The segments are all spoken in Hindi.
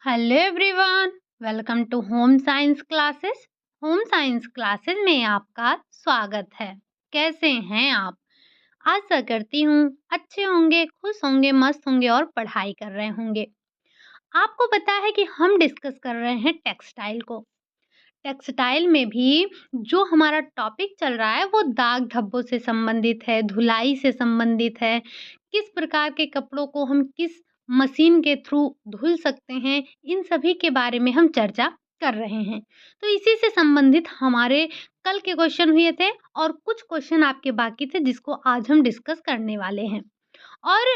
Hello everyone, welcome to home science classes. Home science classes में आपका स्वागत है। कैसे हैं आप? आशा करती हूँ अच्छे होंगे, खुश होंगे, मस्त होंगे और पढ़ाई कर रहे होंगे। आपको पता है कि हम डिस्कस कर रहे हैं टेक्सटाइल को। टेक्सटाइल में भी जो हमारा टॉपिक चल रहा है वो दाग धब्बों से संबंधित है, धुलाई से संबंधित है। किस प्रकार के कपड़ों को हम किस मशीन के थ्रू धुल सकते हैं, इन सभी के बारे में हम चर्चा कर रहे हैं। तो इसी से संबंधित हमारे कल के क्वेश्चन हुए थे और कुछ क्वेश्चन आपके बाकी थे जिसको आज हम डिस्कस करने वाले हैं। और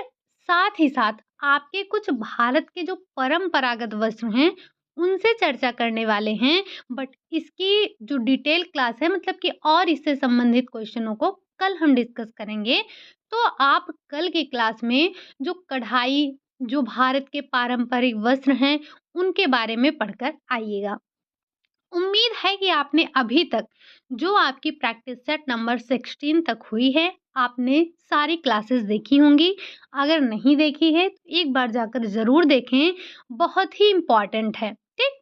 साथ ही साथ आपके कुछ भारत के जो परंपरागत वस्त्र हैं, उनसे चर्चा करने वाले हैं। बट इसकी जो डिटेल क्लास है, मतलब कि और इससे संबंधित क्वेश्चनों को कल हम डिस्कस करेंगे। तो आप कल की क्लास में जो कढ़ाई, जो भारत के पारंपरिक वस्त्र हैं, उनके बारे में पढ़कर आइएगा। उम्मीद है कि आपने अभी तक जो आपकी प्रैक्टिस सेट नंबर 16 तक हुई है, आपने सारी क्लासेस देखी होंगी। अगर नहीं देखी है तो एक बार जाकर ज़रूर देखें, बहुत ही इम्पोर्टेंट है, ठीक?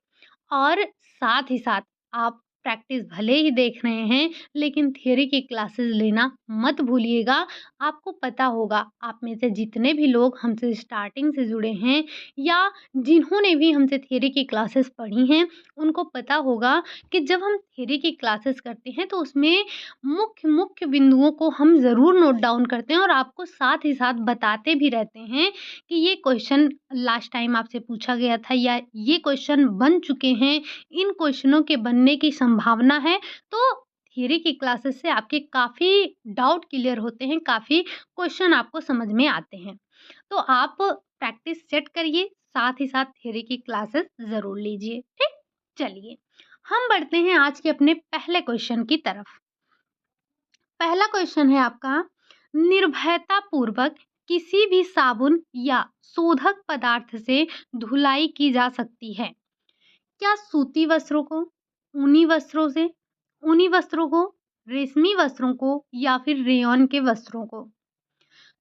और साथ ही साथ आप प्रैक्टिस भले ही देख रहे हैं, लेकिन थियरी की क्लासेस लेना मत भूलिएगा। आपको पता होगा, आप में से जितने भी लोग हमसे स्टार्टिंग से जुड़े हैं या जिन्होंने भी हमसे थियरी की क्लासेस पढ़ी हैं, उनको पता होगा कि जब हम थियरी की क्लासेस करते हैं तो उसमें मुख्य मुख्य बिंदुओं को हम ज़रूर नोट डाउन करते हैं और आपको साथ ही साथ बताते भी रहते हैं कि ये क्वेश्चन लास्ट टाइम आपसे पूछा गया था या ये क्वेश्चन बन चुके हैं, इन क्वेश्चनों के बनने की संभावना है। तो थियरी की क्लासेस से आपके काफ़ी डाउट क्लियर होते हैं, काफ़ी क्वेश्चन आपको समझ में आते हैं। तो आप प्रैक्टिस सेट करिए, साथ ही साथ थियरी की क्लासेस ज़रूर लीजिए, ठीक? चलिए, हम बढ़ते हैं आज के अपने पहले क्वेश्चन की तरफ। पहला क्वेश्चन है आपका, निर्भयता पूर्वक किसी भी साबुन या शोधक पदार्थ से धुलाई की जा सकती है। क्या सूती वस्त्रों को, ऊनी वस्त्रों से, ऊनी वस्त्रों को, रेशमी वस्त्रों को या फिर रेयॉन के वस्त्रों को?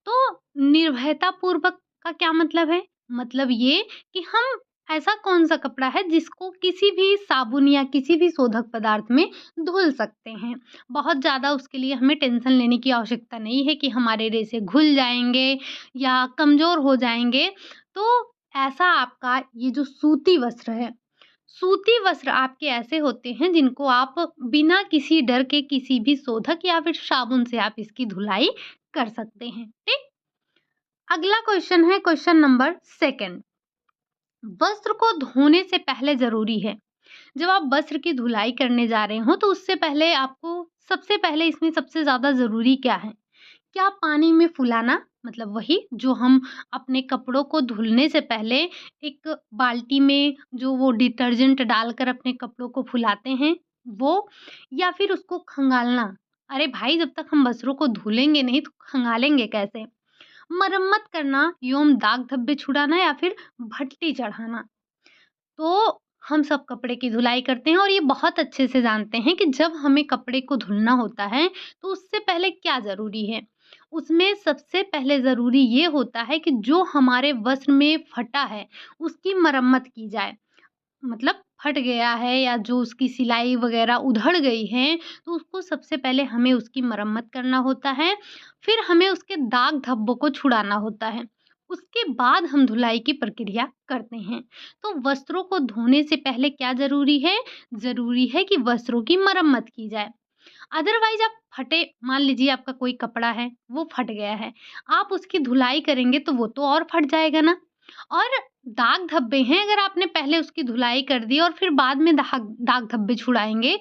तो निर्भयता पूर्वक का क्या मतलब है? मतलब ये कि हम ऐसा कौन-सा कपड़ा है जिसको किसी भी साबुन या किसी भी शोधक पदार्थ में धुल सकते हैं। बहुत ज़्यादा उसके लिए हमें टेंशन लेने की आवश्यकता नहीं है कि हमारे रेशे घुल जाएँगे या कमज़ोर हो जाएँगे। तो ऐसा आपका ये जो सूती वस्त्र है, सूती वस्त्र आपके ऐसे होते हैं जिनको आप बिना किसी डर के किसी भी शोधक या फिर साबुन से आप इसकी धुलाई कर सकते हैं, ठीक? अगला क्वेश्चन है क्वेश्चन नंबर 2। वस्त्र को धोने से पहले ज़रूरी है, जब आप वस्त्र की धुलाई करने जा रहे हो तो उससे पहले आपको सबसे पहले इसमें सबसे ज़्यादा ज़रूरी क्या है? क्या पानी में फुलाना, मतलब वही जो हम अपने कपड़ों को धुलने से पहले एक बाल्टी में जो वो डिटर्जेंट डालकर अपने कपड़ों को फुलाते हैं, वो? या फिर उसको खंगालना? अरे भाई, जब तक हम वस्त्रों को धुलेंगे नहीं तो खंगालेंगे कैसे? मरम्मत करना एवं दाग धब्बे छुड़ाना या फिर भट्टी चढ़ाना? तो हम सब कपड़े की धुलाई करते हैं और ये बहुत अच्छे से जानते हैं कि जब हमें कपड़े को धुलना होता है तो उससे पहले क्या ज़रूरी है? उसमें सबसे पहले ज़रूरी ये होता है कि जो हमारे वस्त्र में फटा है, उसकी मरम्मत की जाए। मतलब फट गया है या जो उसकी सिलाई वगैरह उधड़ गई है, तो उसको सबसे पहले हमें उसकी मरम्मत करना होता है। फिर हमें उसके दाग धब्बों को छुड़ाना होता है। उसके बाद हम धुलाई की प्रक्रिया करते हैं। तो वस्त्रों को धोने से पहले क्या ज़रूरी है? ज़रूरी है कि वस्त्रों की मरम्मत की जाए। अदरवाइज़ आप फटे, मान लीजिए आपका कोई कपड़ा है, वो फट गया है, आप उसकी धुलाई करेंगे तो वो तो और फट जाएगा ना। और दाग धब्बे हैं, अगर आपने पहले उसकी धुलाई कर दी और फिर बाद में दाग दाग धब्बे छुड़ाएँगे,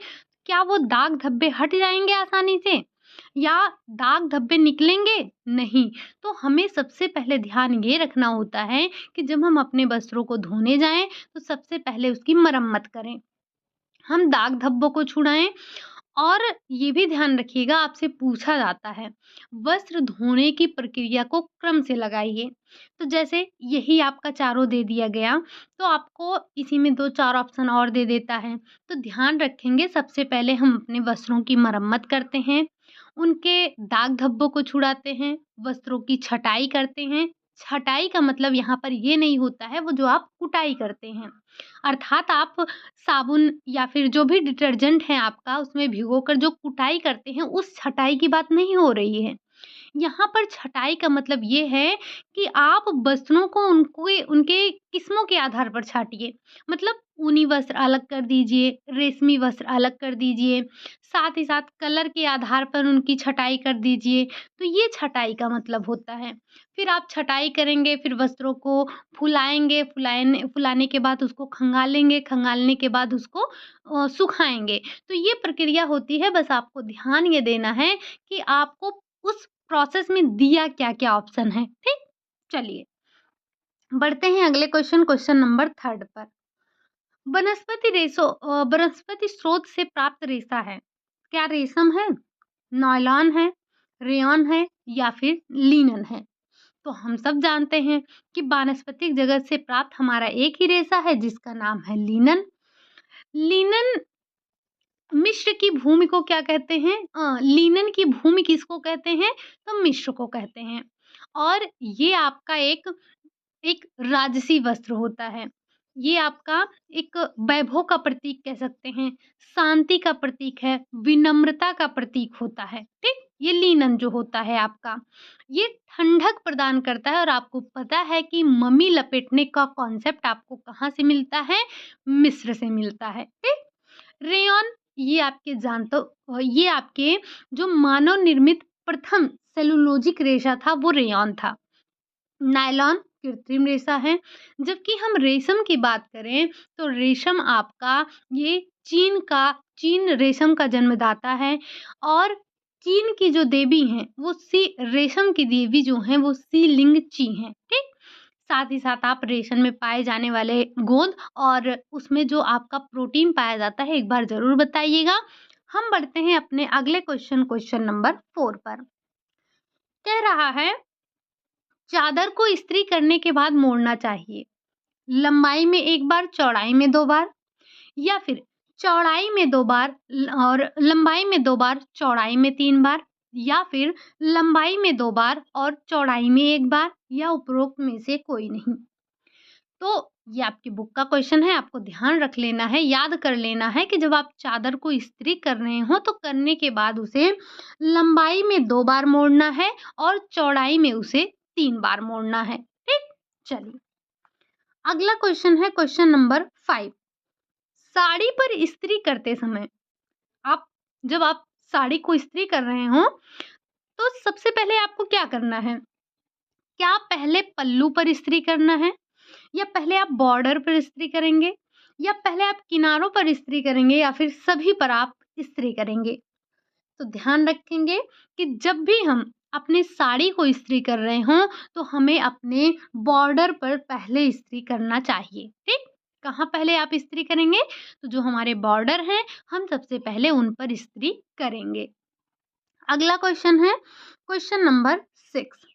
क्या वो दाग धब्बे हट जाएँगे आसानी से? या दाग धब्बे निकलेंगे? नहीं। तो हमें सबसे पहले ध्यान ये रखना होता है कि जब हम अपने वस्त्रों को धोने जाएँ, तो सबसे पहले उसकी मरम्मत करें। हम दाग धब्बों को छुड़ाएँ और ये भी ध्यान रखिएगा, आपसे पूछा जाता है, वस्त्र धोने की प्रक्रिया को क्रम से लगाइए। तो जैसे यही आपका चारों दे दिया गया, तो आपको इसी में 2-4 ऑप्शन और दे देता है। तो ध्यान रखेंगे, सबसे पहले हम अपने वस्त्रों की मरम्मत करते हैं, उनके दाग धब्बों को छुड़ाते हैं, वस्त्रों की छँटाई करते हैं, छटाई का मतलब यहाँ पर ये नहीं होता है वो जो आप कुटाई करते हैं। अर्थात आप साबुन या फिर जो भी डिटर्जेंट है आपका उसमें भिगोकर जो कुटाई करते हैं उस छटाई की बात नहीं हो रही है। यहाँ पर छँटाई का मतलब ये है कि आप वस्त्रों को उनके उनके किस्मों के आधार पर छाँटिए। मतलब ऊनी वस्त्र अलग कर दीजिए, रेशमी वस्त्र अलग कर दीजिए, साथ ही साथ कलर के आधार पर उनकी छँटाई कर दीजिए, तो ये छँटाई का मतलब होता है। फिर आप छँटाई करेंगे, फिर वस्त्रों को फुलाएँगे, फुलाने के बाद उसको खंगालेंगे, खंगालने के बाद उसको सुखाएँगे। तो ये प्रक्रिया होती है, बस आपको ध्यान ये देना है कि आपको उस प्रोसेस में दिया क्या-क्या ऑप्शन है, ठीक? चलिए, बढ़ते हैं अगले क्वेश्चन नंबर 3 पर। वनस्पति स्रोत से प्राप्त रेशा है। क्या रेशम है, नायलॉन है, रेयॉन है या फिर लिनन है? तो हम सब जानते हैं कि वानस्पतिक जगत से प्राप्त हमारा एक ही रेशा है जिसका नाम है लिनन। लिनन मिस्र की भूमि को क्या कहते हैं? लिनन की भूमि किसको कहते हैं? तो मिस्र को कहते हैं। और ये आपका एक एक राजसी वस्त्र होता है। ये आपका एक वैभव का प्रतीक कह सकते हैं, शांति का प्रतीक है, विनम्रता का प्रतीक होता है, ठीक? ये लिनन जो होता है आपका, ये ठंडक प्रदान करता है और आपको पता है कि मम्मी लपेटने का कॉन्सेप्ट आपको कहाँ से मिलता है? मिस्र से मिलता है, ठीक? रेयॉन ये आपके जो मानव निर्मित प्रथम सेलुलोजिक रेशा था वो रेयॉन था। नायलॉन कृत्रिम रेशा है, जबकि हम रेशम की बात करें तो रेशम आपका ये चीन रेशम का जन्मदाता है और चीन की जो देवी हैं वो सी रेशम की देवी जो हैं वो सी लिंग ची हैं, ठीक? साथ ही साथ आप रेशम में पाए जाने वाले गोंद और उसमें जो आपका प्रोटीन पाया जाता है एक बार ज़रूर बताइएगा। हम बढ़ते हैं अपने अगले क्वेश्चन नंबर 4 पर। कह रहा है चादर को इस्त्री करने के बाद मोड़ना चाहिए। लंबाई में 1 बार, चौड़ाई में 2 बार या फिर चौड़ाई में 2 बार और लंबाई में 2 बार, चौड़ाई में 3 बार या फिर लंबाई में 2 बार और चौड़ाई में 1 बार या उपरोक्त में से कोई नहीं। तो ये आपकी बुक का क्वेश्चन है, आपको ध्यान रख लेना है, याद कर लेना है कि जब आप चादर को इस्त्री कर रहे हो तो करने के बाद उसे लंबाई में 2 बार मोड़ना है और चौड़ाई में उसे 3 बार मोड़ना है, ठीक? चलिए, अगला क्वेश्चन है क्वेश्चन नंबर 5। साड़ी पर इस्त्री करते समय आप जब आप साड़ी को इस्त्री कर रहे हो, तो सबसे पहले आपको क्या करना है? क्या पहले पल्लू पर इस्त्री करना है? या पहले आप बॉर्डर पर इस्त्री करेंगे या पहले आप किनारों पर इस्त्री करेंगे या फिर सभी पर आप इस्त्री करेंगे? तो ध्यान रखेंगे कि जब भी हम अपनी साड़ी को इस्त्री कर रहे हों तो हमें अपने बॉर्डर पर पहले इस्त्री करना चाहिए, ठीक? कहाँ पहले आप इस्त्री करेंगे? तो जो हमारे बॉर्डर हैं हम सबसे पहले उन पर इस्त्री करेंगे। अगला क्वेश्चन है क्वेश्चन नंबर 6।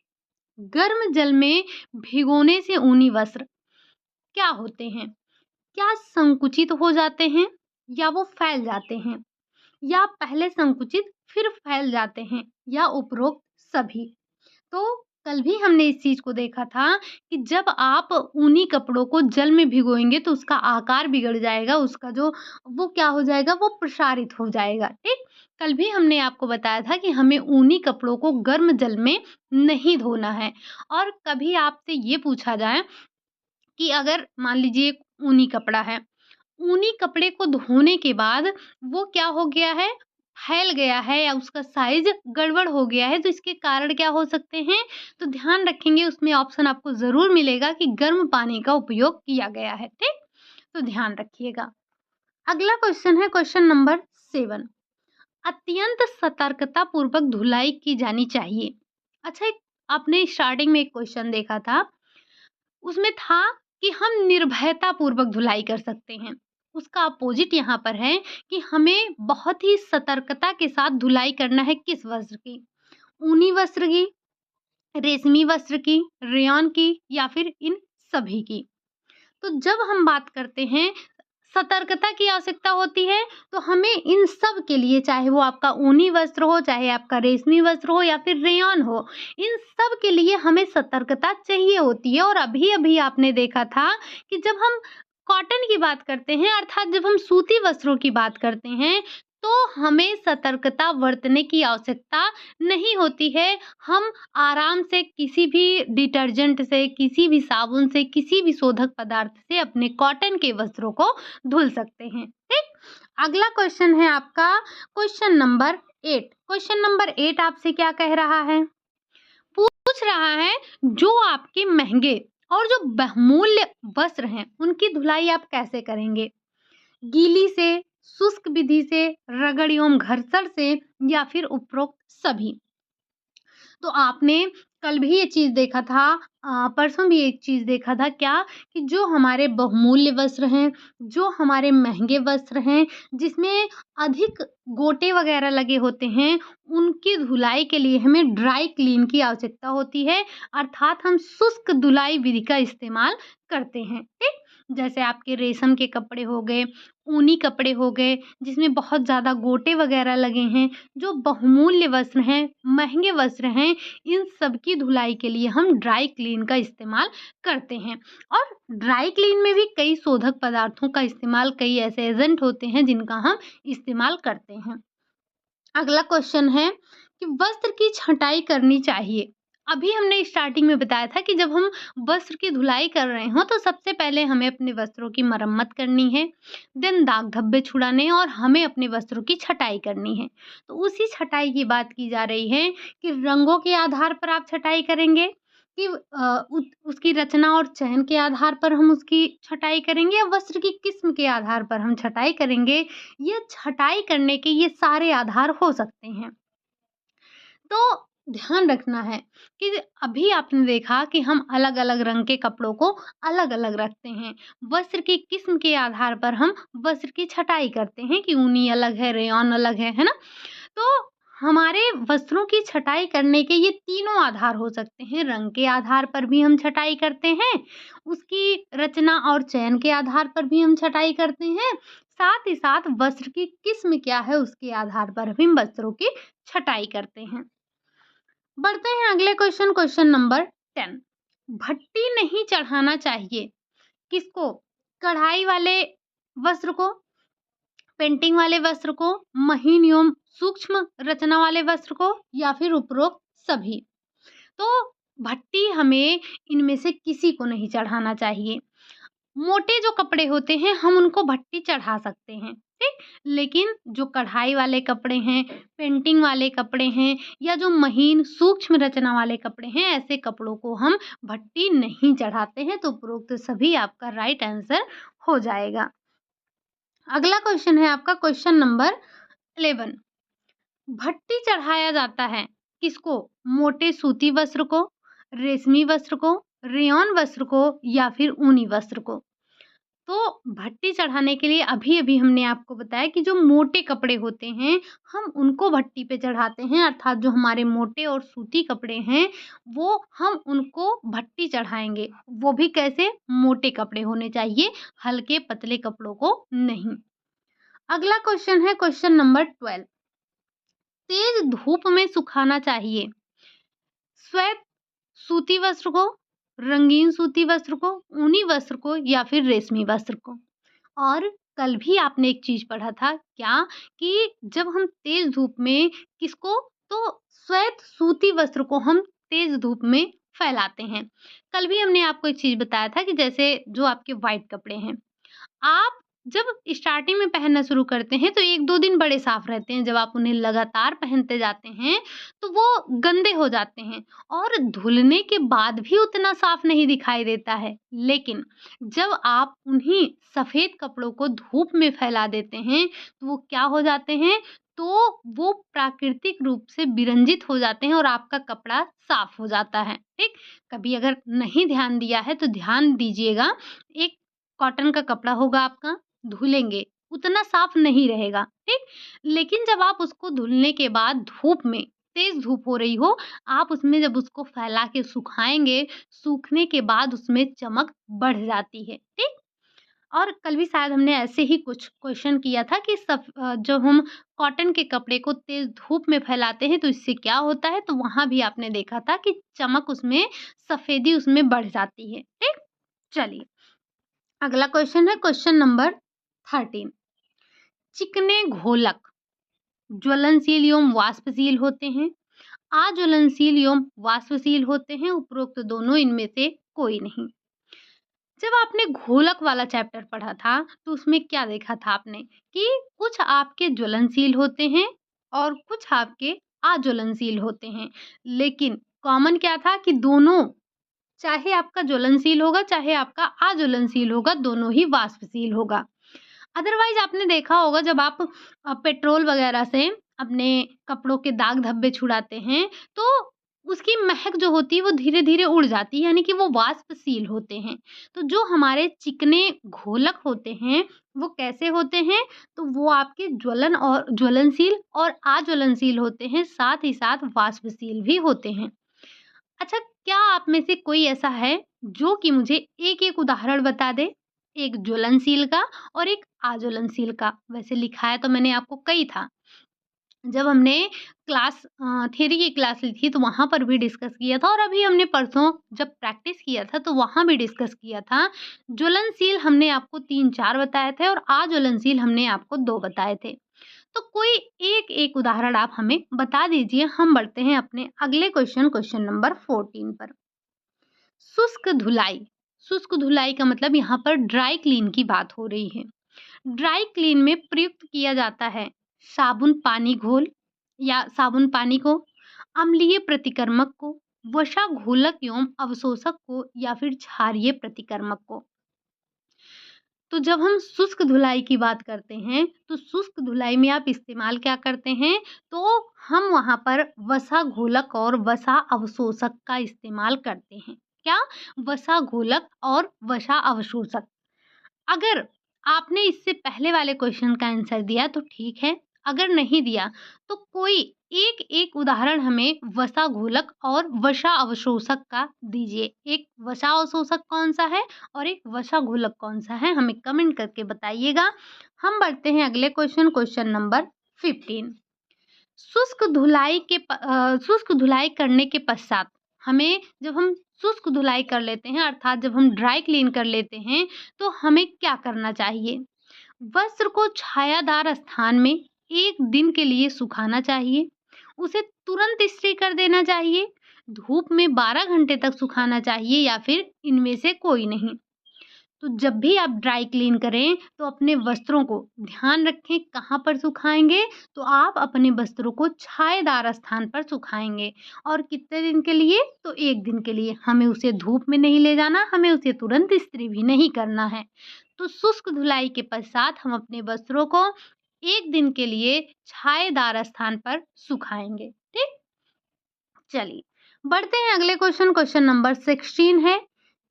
गर्म जल में भिगोने से ऊनी वस्त्र क्या होते हैं? क्या संकुचित हो जाते हैं या वो फैल जाते हैं या पहले संकुचित फिर फैल जाते हैं या उपरोक्त सभी? तो कल भी हमने इस चीज को देखा था कि जब आप ऊनी कपड़ों को जल में भिगोएंगे तो उसका आकार बिगड़ जाएगा, उसका जो वो क्या हो जाएगा, वो प्रसारित हो जाएगा, ठीक? कल भी हमने आपको बताया था कि हमें ऊनी कपड़ों को गर्म जल में नहीं धोना है। और कभी आपसे ये पूछा जाए कि अगर मान लीजिए ऊनी कपड़ा है, ऊनी कपड़े को धोने के बाद वो क्या हो गया है, फैल गया है या उसका साइज़ गड़बड़ हो गया है, तो इसके कारण क्या हो सकते हैं? तो ध्यान रखेंगे उसमें ऑप्शन आपको ज़रूर मिलेगा कि गर्म पानी का उपयोग किया गया है, ठीक? तो ध्यान रखिएगा। अगला क्वेश्चन है क्वेश्चन नंबर 7। अत्यंत सतर्कता पूर्वक धुलाई की जानी चाहिए। अच्छा, एक आपने स्टार्टिंग में एक क्वेश्चन देखा था, उसमें था कि हम निर्भयता पूर्वक धुलाई कर सकते हैं। उसका अपोजिट यहाँ पर है कि हमें बहुत ही सतर्कता के साथ धुलाई करना है किस वस्त्र की? ऊनी वस्त्र की, रेशमी वस्त्र की, रेयॉन की या फिर इन सभी की? तो जब हम बात करते हैं सतर्कता की आवश्यकता होती है, तो हमें इन सब के लिए, चाहे वो आपका ऊनी वस्त्र हो, चाहे आपका रेशमी वस्त्र हो या फिर रेयॉन हो, इन सब के लिए हमें सतर्कता चाहिए होती है। और अभी-अभी आपने देखा था कि जब हम कॉटन की बात करते हैं, अर्थात जब हम सूती वस्त्रों की बात करते हैं, तो हमें सतर्कता बरतने की आवश्यकता नहीं होती है। हम आराम से किसी भी डिटर्जेंट से, किसी भी साबुन से, किसी भी शोधक पदार्थ से अपने कॉटन के वस्त्रों को धुल सकते हैं। ठीक? अगला क्वेश्चन है आपका क्वेश्चन नंबर 8। क्वेश्चन नंबर 8 आपसे क्या कह रहा है? पूछ रहा है, जो आपके महँगे और जो बहुमूल्य वस्त्र हैं, उनकी धुलाई आप कैसे करेंगे? गीली से, शुष्क विधि से, रगड़ एवं घर्षण से या फिर उपरोक्त सभी? तो आपने कल भी ये चीज़ देखा था, परसों भी एक चीज़ देखा था क्या, कि जो हमारे बहुमूल्य वस्त्र हैं, जो हमारे महँगे वस्त्र हैं, जिसमें अधिक गोटे वग़ैरह लगे होते हैं, उनकी धुलाई के लिए हमें ड्राई क्लीन की आवश्यकता होती है, अर्थात हम शुष्क धुलाई विधि का इस्तेमाल करते हैं, ठीक? जैसे आपके रेशम के कपड़े हो गए, ऊनी कपड़े हो गए, जिसमें बहुत ज़्यादा गोटे वग़ैरह लगे हैं, जो बहुमूल्य वस्त्र हैं, महँगे वस्त्र हैं, इन सब की धुलाई के लिए हम ड्राई क्लीन का इस्तेमाल करते हैं। और ड्राई क्लीन में भी कई शोधक पदार्थों का इस्तेमाल, कई ऐसे एजेंट होते हैं जिनका हम इस्तेमाल करते हैं। अगला क्वेश्चन है कि वस्त्र की छँटाई करनी चाहिए। अभी हमने स्टार्टिंग में बताया था कि जब हम वस्त्र की धुलाई कर रहे हों, तो सबसे पहले हमें अपने वस्त्रों की मरम्मत करनी है, देन दाग धब्बे छुड़ाने और हमें अपने वस्त्रों की छँटाई करनी है। तो उसी छँटाई की बात की जा रही है कि रंगों के आधार पर आप छँटाई करेंगे, कि उसकी रचना और चयन के आधार पर हम उसकी छँटाई करेंगे, या वस्त्र की किस्म के आधार पर हम छँटाई करेंगे। ये छँटाई करने के ये सारे आधार हो सकते हैं। तो ध्यान रखना है कि अभी आपने देखा कि हम अलग-अलग रंग के कपड़ों को अलग-अलग रखते हैं। वस्त्र की किस्म के आधार पर हम वस्त्र की छँटाई करते हैं कि ऊनी अलग है, रेयॉन अलग है ना? तो हमारे वस्त्रों की छँटाई करने के ये तीनों आधार हो सकते हैं। रंग के आधार पर भी हम छँटाई करते हैं, उसकी रचना और चयन के आधार पर भी हम छँटाई करते हैं, साथ ही साथ वस्त्र की किस्म क्या है उसके आधार पर भी हम वस्त्रों की छँटाई करते हैं। बढ़ते हैं अगले क्वेश्चन, क्वेश्चन नंबर 10। भट्टी नहीं चढ़ाना चाहिए, किसको? कढ़ाई वाले वस्त्र को, पेंटिंग वाले वस्त्र को, महीन एवं सूक्ष्म रचना वाले वस्त्र को, या फिर उपरोक्त सभी? तो भट्टी हमें इनमें से किसी को नहीं चढ़ाना चाहिए। मोटे जो कपड़े होते हैं हम उनको भट्टी चढ़ा सकते हैं, ठीक? लेकिन जो कढ़ाई वाले कपड़े हैं, पेंटिंग वाले कपड़े हैं, या जो महीन सूक्ष्म रचना वाले कपड़े हैं, ऐसे कपड़ों को हम भट्टी नहीं चढ़ाते हैं। तो उपरोक्त सभी आपका राइट आंसर हो जाएगा। अगला क्वेश्चन है आपका क्वेश्चन नंबर 11। भट्टी चढ़ाया जाता है किसको? मोटे सूती वस्त्र को, रेशमी वस्त्र को, रेयॉन वस्त्र को, या फिर ऊनी वस्त्र को? तो भट्टी चढ़ाने के लिए अभी-अभी हमने आपको बताया कि जो मोटे कपड़े होते हैं, हम उनको भट्टी पे चढ़ाते हैं, अर्थात जो हमारे मोटे और सूती कपड़े हैं, वो हम उनको भट्टी चढ़ाएँगे। वो भी कैसे? मोटे कपड़े होने चाहिए, हल्के पतले कपड़ों को नहीं। अगला क्वेश्चन है क्वेश्चन नंबर 12। तेज धूप में सुखाना चाहिए, श्वेत सूती वस्त्र को, रंगीन सूती वस्त्र को, ऊनी वस्त्र को, या फिर रेशमी वस्त्र को? और कल भी आपने एक चीज़ पढ़ा था क्या, कि जब हम तेज धूप में किसको, तो श्वेत सूती वस्त्र को हम तेज धूप में फैलाते हैं। कल भी हमने आपको एक चीज़ बताया था कि जैसे जो आपके व्हाइट कपड़े हैं, आप जब स्टार्टिंग में पहनना शुरू करते हैं तो 1-2 दिन बड़े साफ रहते हैं। जब आप उन्हें लगातार पहनते जाते हैं तो वो गंदे हो जाते हैं और धुलने के बाद भी उतना साफ नहीं दिखाई देता है। लेकिन जब आप उन्हीं सफ़ेद कपड़ों को धूप में फैला देते हैं तो वो क्या हो जाते हैं, तो वो प्राकृतिक रूप से विरंजित हो जाते हैं और आपका कपड़ा साफ हो जाता है। ठीक? कभी अगर नहीं ध्यान दिया है तो ध्यान दीजिएगा। एक कॉटन का कपड़ा होगा आपका, धुलेंगे, उतना साफ नहीं रहेगा, ठीक? लेकिन जब आप उसको धुलने के बाद धूप में, तेज़ धूप हो रही हो, आप उसमें जब उसको फैला के सुखाएँगे, सूखने के बाद उसमें चमक बढ़ जाती है, ठीक? और कल भी शायद हमने ऐसे ही कुछ क्वेश्चन किया था कि जो हम कॉटन के कपड़े को तेज़ धूप में फैलाते हैं तो इससे क्या होता है? तो वहाँ भी आपने देखा था कि चमक उसमें सफ़ेदी उसमें बढ़ जाती है। ठीक? चलिए, अगला क्वेश्चन है क्वेश्चन नंबर 13। चिकने घोलक ज्वलनशील एवं वाष्पशील होते हैं, अज्वलनशील एवं वाष्पशील होते हैं, उपरोक्त दोनों इनमें से कोई नहीं। जब आपने घोलक वाला चैप्टर पढ़ा था, तो उसमें क्या देखा था आपने कि कुछ आपके ज्वलनशील होते हैं और कुछ आपके अज्वलनशील होते हैं। लेकिन कॉमन क्या था कि दोनों, चाहे आपका ज्वलनशील होगा, चाहे आपका अज्वलनशील होगा, दोनों ही वाष्पशील होगा। अदरवाइज़ आपने देखा होगा जब आप पेट्रोल वगैरह से अपने कपड़ों के दाग धब्बे छुड़ाते हैं, तो उसकी महक जो होती है वो धीरे-धीरे उड़ जाती है, यानी कि वो वाष्पशील होते हैं। तो जो हमारे चिकने घोलक होते हैं, वो कैसे होते हैं? तो वो आपके ज्वलनशील और अज्वलनशील होते हैं, साथ ही साथ वाष्पशील भी होते हैं। अच्छा, क्या आप में से कोई ऐसा है जो कि मुझे एक-एक उदाहरण बता दे? एक ज्वलनशील का और एक अज्वलनशील का। वैसे लिखाया तो मैंने आपको कई था। जब हमने थ्योरी की क्लास ली थी तो वहाँ पर भी डिस्कस किया था और अभी हमने परसों जब प्रैक्टिस किया था तो वहाँ भी डिस्कस किया था। ज्वलनशील हमने आपको 3-4 बताए थे और अज्वलनशील हमने आपको 2 बताए थे। तो कोई एक-एक उदाहरण आप हमें बता दीजिए। हम बढ़ते हैं अपने अगले क्वेश्चन नंबर 14 पर। शुष्क धुलाई। शुष्क धुलाई का मतलब यहाँ पर ड्राई क्लीन की बात हो रही है। ड्राई क्लीन में प्रयुक्त किया जाता है साबुन पानी घोल या साबुन पानी को, अम्लीय प्रतिकर्मक को, वसा घोलक एवं अवशोषक को या फिर क्षारीय प्रतिकर्मक को। तो जब हम शुष्क धुलाई की बात करते हैं, तो शुष्क धुलाई में आप इस्तेमाल क्या करते हैं? तो हम वहाँ पर वसा घोलक और वसा अवशोषक का इस्तेमाल करते हैं। क्या? वसा घोलक और वसा अवशोषक। अगर आपने इससे पहले वाले क्वेश्चन का आंसर दिया तो ठीक है, अगर नहीं दिया तो कोई एक-एक उदाहरण हमें वसा घोलक और वसा अवशोषक का दीजिए। एक वसा अवशोषक कौन-सा है और एक वसा घोलक कौन-सा है? हमें कमेंट करके बताइएगा। हम बढ़ते हैं अगले क्वेश्चन नंबर 15। शुष्क धुलाई करने के पश्चात हमें, जब हम शुष्क धुलाई कर लेते हैं अर्थात जब हम ड्राई क्लीन कर लेते हैं, तो हमें क्या करना चाहिए? वस्त्र को छायादार स्थान में 1 दिन के लिए सुखाना चाहिए। उसे तुरंत इस्त्री कर देना चाहिए, धूप में 12 घंटे तक सुखाना चाहिए या फिर इनमें से कोई नहीं। तो जब भी आप ड्राई क्लीन करें तो अपने वस्त्रों को ध्यान रखें कहाँ पर सुखाएँगे, तो आप अपने वस्त्रों को छायादार स्थान पर सुखाएँगे और कितने दिन के लिए? तो 1 दिन के लिए। हमें उसे धूप में नहीं ले जाना, हमें उसे तुरंत इस्त्री भी नहीं करना है। तो शुष्क धुलाई के पश्चात हम अपने वस्त्रों को 1 दिन के लिए छायादार स्थान पर सुखाएँगे। ठीक? चलिए, बढ़ते हैं अगले क्वेश्चन नंबर 16 है,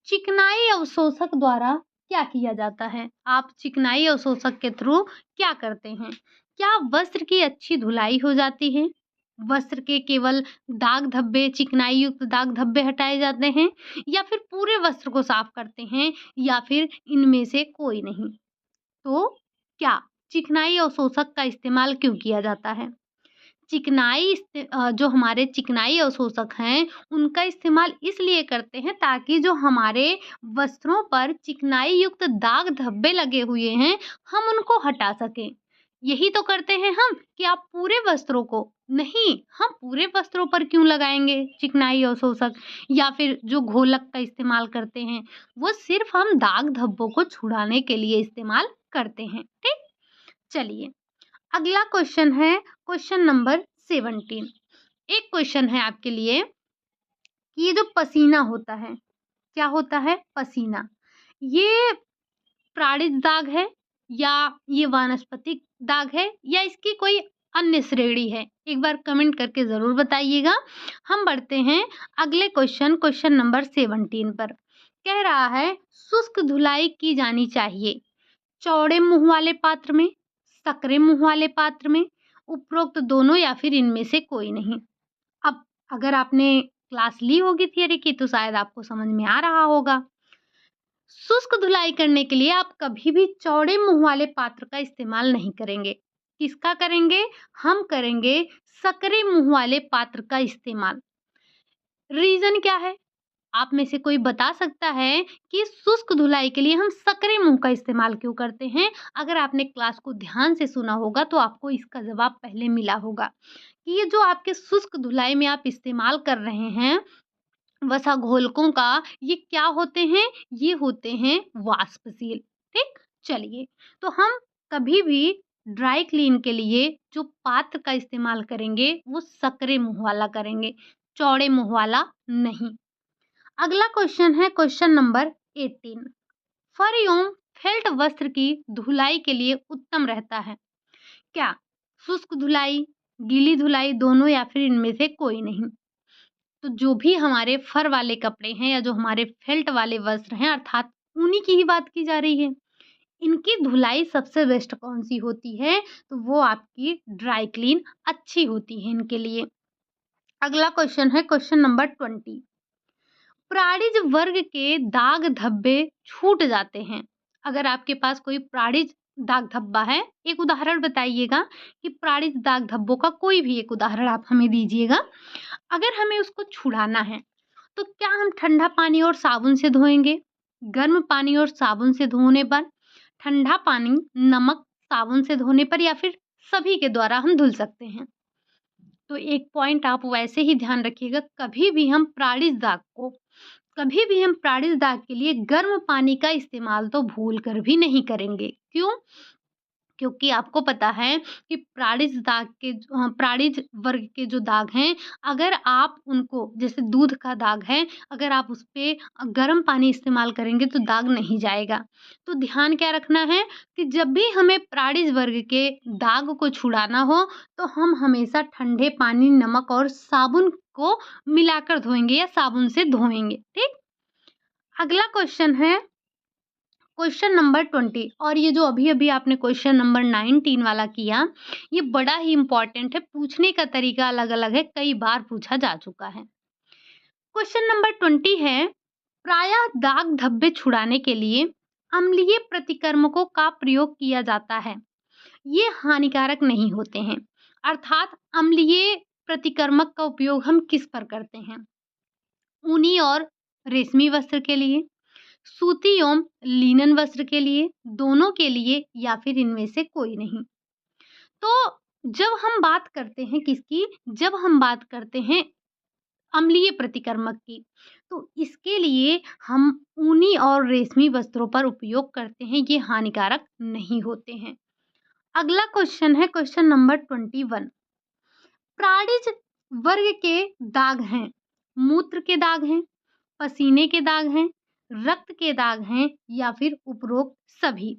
चिकनाई अवशोषक द्वारा क्या किया जाता है? आप चिकनाई अवशोषक के थ्रू क्या करते हैं? क्या वस्त्र की अच्छी धुलाई हो जाती है? वस्त्र के केवल दाग धब्बे, चिकनाई युक्त दाग धब्बे हटाए जाते हैं या फिर पूरे वस्त्र को साफ करते हैं या फिर इनमें से कोई नहीं? तो क्या चिकनाई अवशोषक का इस्तेमाल क्यों किया जाता है? जो हमारे चिकनाई अवशोषक हैं, उनका इस्तेमाल इसलिए करते हैं ताकि जो हमारे वस्त्रों पर चिकनाई युक्त दाग धब्बे लगे हुए हैं, हम उनको हटा सकें। यही तो करते हैं हम कि आप पूरे वस्त्रों को नहीं, हम पूरे वस्त्रों पर क्यों लगाएँगे चिकनाई अवशोषक या फिर जो घोलक का इस्तेमाल करते हैं, वो सिर्फ़ हम दाग धब्बों को छुड़ाने के लिए इस्तेमाल करते हैं। ठीक? चलिए, अगला क्वेश्चन है क्वेश्चन नंबर 17। एक क्वेश्चन है आपके लिए कि ये जो पसीना होता है, क्या होता है? पसीना। ये प्राणिज दाग है या ये वानस्पतिक दाग है या इसकी कोई अन्य श्रेणी है? एक बार कमेंट करके ज़रूर बताइएगा। हम बढ़ते हैं अगले क्वेश्चन नंबर 17 पर। कह रहा है शुष्क धुलाई की जानी चाहिए चौड़े मुँह वाले पात्र में, संकरे मुँह वाले पात्र में, उपरोक्त दोनों या फिर इनमें से कोई नहीं। अब अगर आपने क्लास ली होगी थियरी की तो शायद आपको समझ में आ रहा होगा। शुष्क धुलाई करने के लिए आप कभी भी चौड़े मुंह वाले पात्र का इस्तेमाल नहीं करेंगे। किसका करेंगे? हम करेंगे सकरे मुंह वाले पात्र का इस्तेमाल। रीजन क्या है? आप में से कोई बता सकता है कि शुष्क धुलाई के लिए हम सकरे मुंह का इस्तेमाल क्यों करते हैं? अगर आपने क्लास को ध्यान से सुना होगा तो आपको इसका जवाब पहले मिला होगा कि ये जो आपके शुष्क धुलाई में आप इस्तेमाल कर रहे हैं वसा घोलकों का, ये क्या होते हैं? ये होते हैं वाष्पशील। ठीक? चलिए, तो हम कभी भी ड्राई क्लीन के लिए जो पात्र का इस्तेमाल करेंगे वो सकरे मुंह वाला करेंगे, चौड़े मुंह वाला नहीं। अगला क्वेश्चन है क्वेश्चन नंबर 18। फर एवं फेल्ट वस्त्र की धुलाई के लिए उत्तम रहता है क्या? शुष्क धुलाई, गीली धुलाई, दोनों या फिर इनमें से कोई नहीं। तो जो भी हमारे फर वाले कपड़े हैं या जो हमारे फेल्ट वाले वस्त्र हैं अर्थात उन्हीं की ही बात की जा रही है, इनकी धुलाई सबसे बेस्ट कौन सी होती है? तो वो आपकी ड्राई क्लीन अच्छी होती है इनके लिए। अगला क्वेश्चन है क्वेश्चन नंबर 20। प्राणिज वर्ग के दाग धब्बे छूट जाते हैं। अगर आपके पास कोई प्राणिज दाग धब्बा है, एक उदाहरण बताइएगा कि प्राणिज दाग धब्बों का कोई भी एक उदाहरण आप हमें दीजिएगा। अगर हमें उसको छुड़ाना है तो क्या हम ठंडा पानी और साबुन से धोएंगे? गर्म पानी और साबुन से धोने पर, ठंडा पानी, नमक, साबुन से धोने पर या फिर सभी के द्वारा हम धुल सकते हैं? तो एक पॉइंट आप वैसे ही ध्यान रखिएगा, कभी भी हम प्राणिज दाग के लिए गर्म पानी का इस्तेमाल तो भूल कर भी नहीं करेंगे। क्यों? क्योंकि आपको पता है कि प्राणिज वर्ग के जो दाग हैं, अगर आप उनको, जैसे दूध का दाग है, अगर आप उस पे गर्म पानी इस्तेमाल करेंगे तो दाग नहीं जाएगा। तो ध्यान क्या रखना है कि जब भी हमें प्राणिज वर्ग के दाग को छुड़ाना हो तो हम हमेशा ठंडे पानी, नमक और साबुन को मिलाकर धोएंगे या साबुन से धोएंगे। ठीक? अगला क्वेश्चन है क्वेश्चन नंबर 20। और ये जो अभी-अभी आपने क्वेश्चन नंबर 19 वाला किया, ये बड़ा ही इम्पोर्टेंट है, पूछने का तरीका अलग-अलग है, कई बार पूछा जा चुका है। क्वेश्चन नंबर 20 है, प्रायः दाग धब्बे छुड़ाने के लिए अम्लीय प्रतिकर्मकों का प्रयोग किया जाता है। ये हानिकारक नहीं होते हैं। अर्थात अम्लीय प्रतिकर्मक का उपयोग हम किस पर करते हैं? ऊनी और रेशमी वस्त्र के लिए, सूती एवं लिनन वस्त्र के लिए, दोनों के लिए या फिर इनमें से कोई नहीं। तो जब हम बात करते हैं किसकी? जब हम बात करते हैं अम्लीय प्रतिकर्मक की, तो इसके लिए हम ऊनी और रेशमी वस्त्रों पर उपयोग करते हैं, ये हानिकारक नहीं होते हैं। अगला क्वेश्चन है क्वेश्चन नंबर 21। प्राणिज वर्ग के दाग हैं, मूत्र के दाग हैं, पसीने के दाग हैं, रक्त के दाग हैं या फिर उपरोक्त सभी?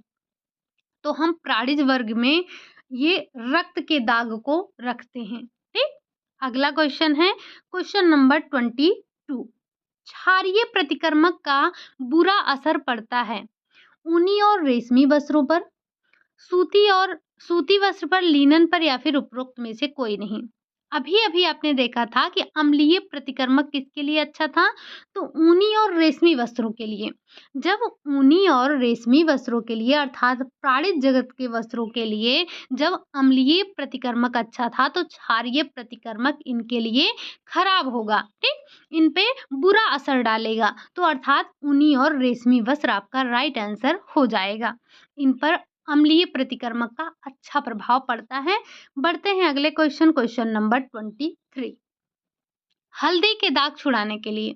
तो हम प्राणिज वर्ग में ये रक्त के दाग को रखते हैं। ठीक? अगला क्वेश्चन है क्वेश्चन नंबर 22। क्षारीय प्रतिकर्मक का बुरा असर पड़ता है ऊनी और रेशमी वस्त्रों पर, सूती वस्त्र पर, लिनन पर या फिर उपरोक्त में से कोई नहीं। अभी-अभी आपने देखा था कि अम्लीय प्रतिकर्मक किसके लिए अच्छा था? तो ऊनी और रेशमी वस्त्रों के लिए। जब ऊनी और रेशमी वस्त्रों के लिए अर्थात प्राणिज जगत के वस्त्रों के लिए जब अम्लीय प्रतिकर्मक अच्छा था तो क्षारीय प्रतिकर्मक इनके लिए खराब होगा। ठीक? इन पे बुरा असर डालेगा। तो अर्थात ऊनी और रेशमी वस्त्र आपका राइट आंसर हो जाएगा। इन पर अम्लीय प्रतिकर्मक का अच्छा प्रभाव पड़ता है। बढ़ते हैं अगले क्वेश्चन नंबर 23। हल्दी के दाग छुड़ाने के लिए,